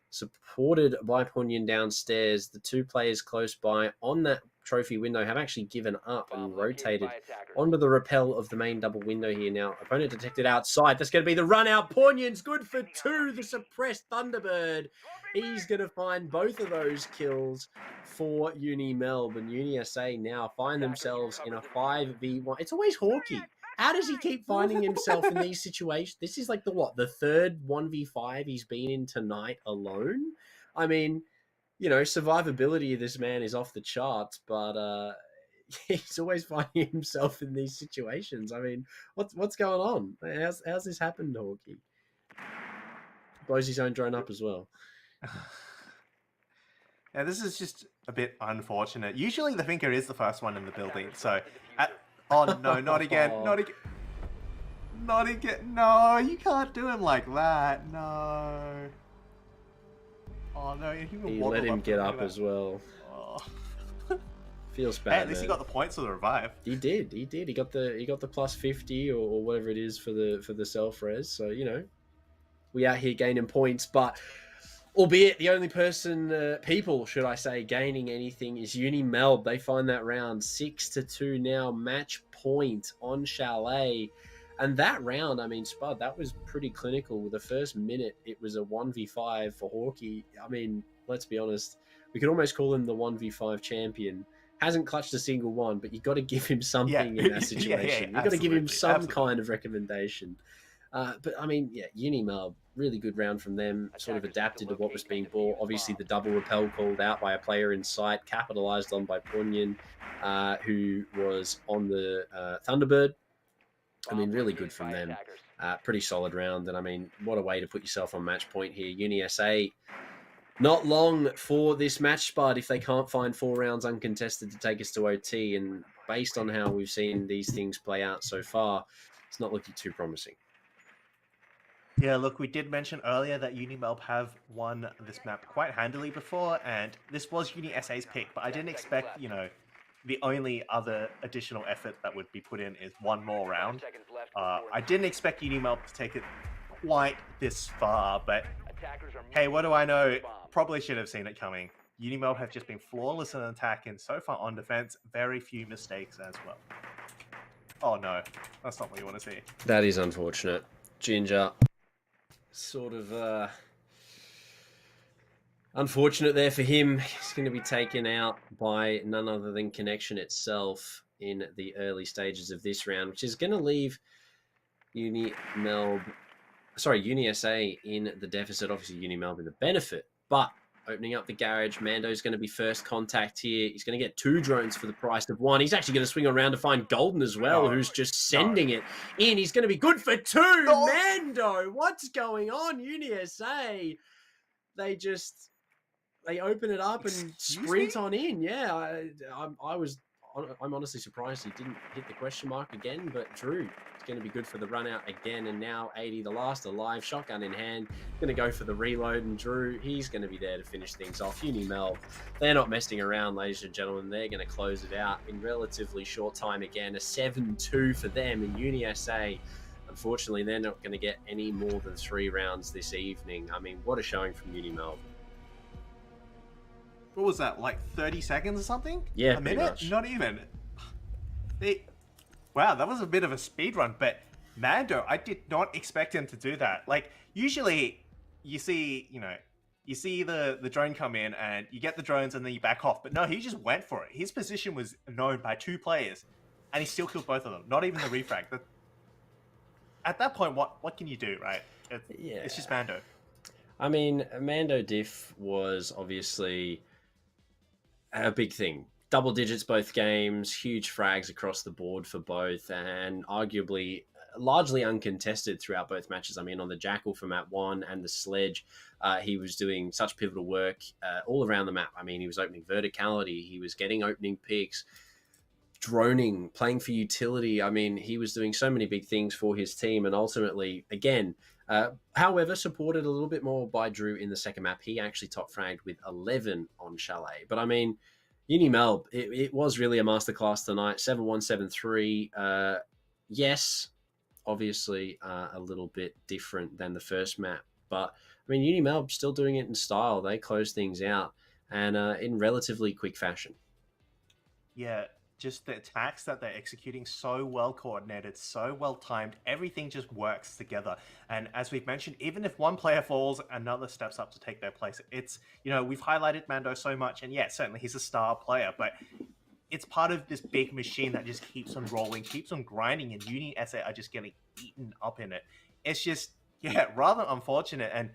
Supported by Punyan downstairs, the two players close by on that trophy window have actually given up and rotated onto the rappel of the main double window here. Now, opponent detected outside. That's going to be the run out. Punyan's good for 2. The suppressed Thunderbird. He's going to find both of those kills for UniMelb, and UniSA now find themselves in a 5v1. It's always Hawkeye. How does he keep finding himself in these situations? This is like the third 1v5 he's been in tonight alone? I mean, you know, survivability of this man is off the charts, but he's always finding himself in these situations. I mean, what's going on? How's this happened, Hawkeye? Blows his own drone up as well. Yeah, this is just a bit unfortunate. Usually the Thinker is the first one in the building, so... Oh no, not again, not again. Not again. No, you can't do him like that. No. Oh no, he let him get up as well. Oh. Feels bad. Hey, at least he got the points for the revive. He did. He got the plus 50 or whatever it is for the self res. So, you know, we out here gaining points, but albeit the only people, should I say, gaining anything is UniMelb. They find that round 6-2 now, match point on Chalet. And that round, I mean, Spud, that was pretty clinical. The first minute, it was a 1v5 for Hawkeye. I mean, let's be honest, we could almost call him the 1v5 champion. Hasn't clutched a single one, but you got to give him something in that situation. You got to give him some kind of recommendation. But I mean, yeah, UniMelb, really good round from them. Sort of adapted to what was being bought. Obviously, the double repel called out by a player in sight, capitalized on by Punyan, who was on the Thunderbird. I mean, really good from them. Pretty solid round. And I mean, what a way to put yourself on match point here. UniSA, not long for this match, Spud, if they can't find 4 rounds uncontested to take us to OT. And based on how we've seen these things play out so far, it's not looking too promising. Yeah, look, we did mention earlier that UniMelb have won this map quite handily before, and this was UniSA's pick, but I didn't expect, you know, the only other additional effort that would be put in is one more round. I didn't expect UniMelb to take it quite this far, but hey, what do I know? Probably should have seen it coming. UniMelb have just been flawless in attack, and so far on defense, very few mistakes as well. Oh no, that's not what you want to see. That is unfortunate. Ginger, sort of unfortunate there for him. He's going to be taken out by none other than Connection itself in the early stages of this round, which is going to leave UniSA in the deficit. Obviously, UniMelb in the benefit, but opening up the garage, Mando's going to be first contact here. He's going to get 2 drones for the price of 1. He's actually going to swing around to find Golden as well, who's just sending it in. He's going to be good for 2. Mando, what's going on? UniSA, they open it up and sprint on in. Yeah, I'm honestly surprised he didn't hit the question mark again, but Drew, it's going to be good for the run out again. And now 80, the last alive, shotgun in hand, going to go for the reload. And Drew, he's going to be there to finish things off. UniMelb, they're not messing around, ladies and gentlemen. They're going to close it out in relatively short time again. A 7-2 for them. And UniSA, unfortunately, they're not going to get any more than 3 rounds this evening. I mean, what a showing from UniMelb. What was that, like 30 seconds or something? Yeah, a minute? much. Not even. Wow, that was a bit of a speed run, but Mando, I did not expect him to do that. Like, usually you see, you see the drone come in and you get the drones and then you back off. But no, he just went for it. His position was known by 2 players and he still killed both of them. Not even the refrag. At that point, what can you do, right? It's just Mando. I mean, Mando diff was obviously a big thing. Double digits both games, huge frags across the board for both, and arguably largely uncontested throughout both matches. I mean, on the Jackal for map 1 and the Sledge, he was doing such pivotal work all around the map. I mean, he was opening verticality, he was getting opening picks, droning, playing for utility. I mean, he was doing so many big things for his team, and ultimately, again, however, supported a little bit more by Drew in the second map. He actually top fragged with 11 on Chalet. But I mean, UniMelb, it was really a masterclass tonight. 7-1, 7-3. Yes, obviously a little bit different than the first map. But, I mean, UniMelb still doing it in style. They closed things out and in relatively quick fashion. Yeah, just the attacks that they're executing, so well coordinated, so well timed. Everything just works together. And as we've mentioned, even if one player falls, another steps up to take their place. It's, we've highlighted Mando so much, and yeah, certainly he's a star player, but it's part of this big machine that just keeps on rolling, keeps on grinding, and UniSA are just getting eaten up in it. It's just, rather unfortunate. And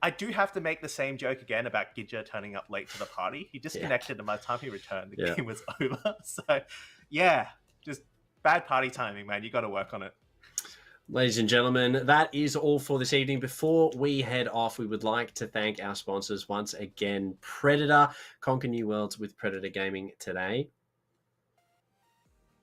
I do have to make the same joke again about Gidja turning up late to the party. He disconnected, and by the time he returned, the game was over. So, just bad party timing, man. You got to work on it. Ladies and gentlemen, that is all for this evening. Before we head off, we would like to thank our sponsors once again. Predator, conquer new worlds with Predator Gaming today.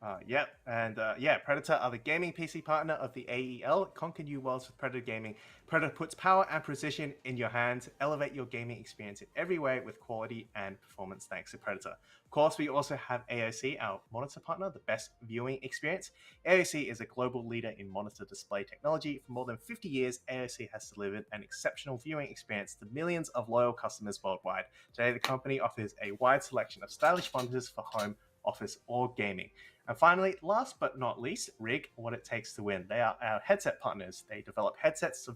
Predator are the gaming PC partner of the AEL. Conquer new worlds with Predator Gaming. Predator puts power and precision in your hands. Elevate your gaming experience in every way with quality and performance thanks to Predator. Of course, we also have AOC, our monitor partner, the best viewing experience. AOC is a global leader in monitor display technology. For more than 50 years, AOC has delivered an exceptional viewing experience to millions of loyal customers worldwide. Today, the company offers a wide selection of stylish monitors for home, office, or gaming. And finally, last but not least, Rig, What It Takes to Win. They are our headset partners. They develop headsets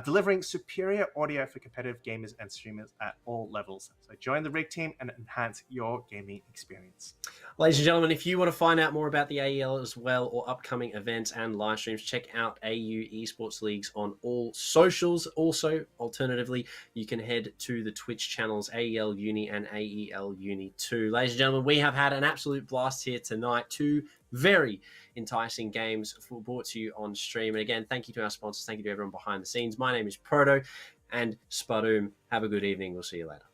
delivering superior audio for competitive gamers and streamers at all levels. So join the Rig team and enhance your gaming experience. Ladies and gentlemen, if you want to find out more about the AEL as well, or upcoming events and live streams, check out AU Esports Leagues on all socials. Also, alternatively, you can head to the Twitch channels AEL Uni and AEL Uni 2. Ladies and gentlemen, we have had an absolute blast here tonight. 2 very enticing games brought to you on stream. And again, thank you to our sponsors. Thank you to everyone behind the scenes. My name is Proto and Spudoom. Have a good evening. We'll see you later.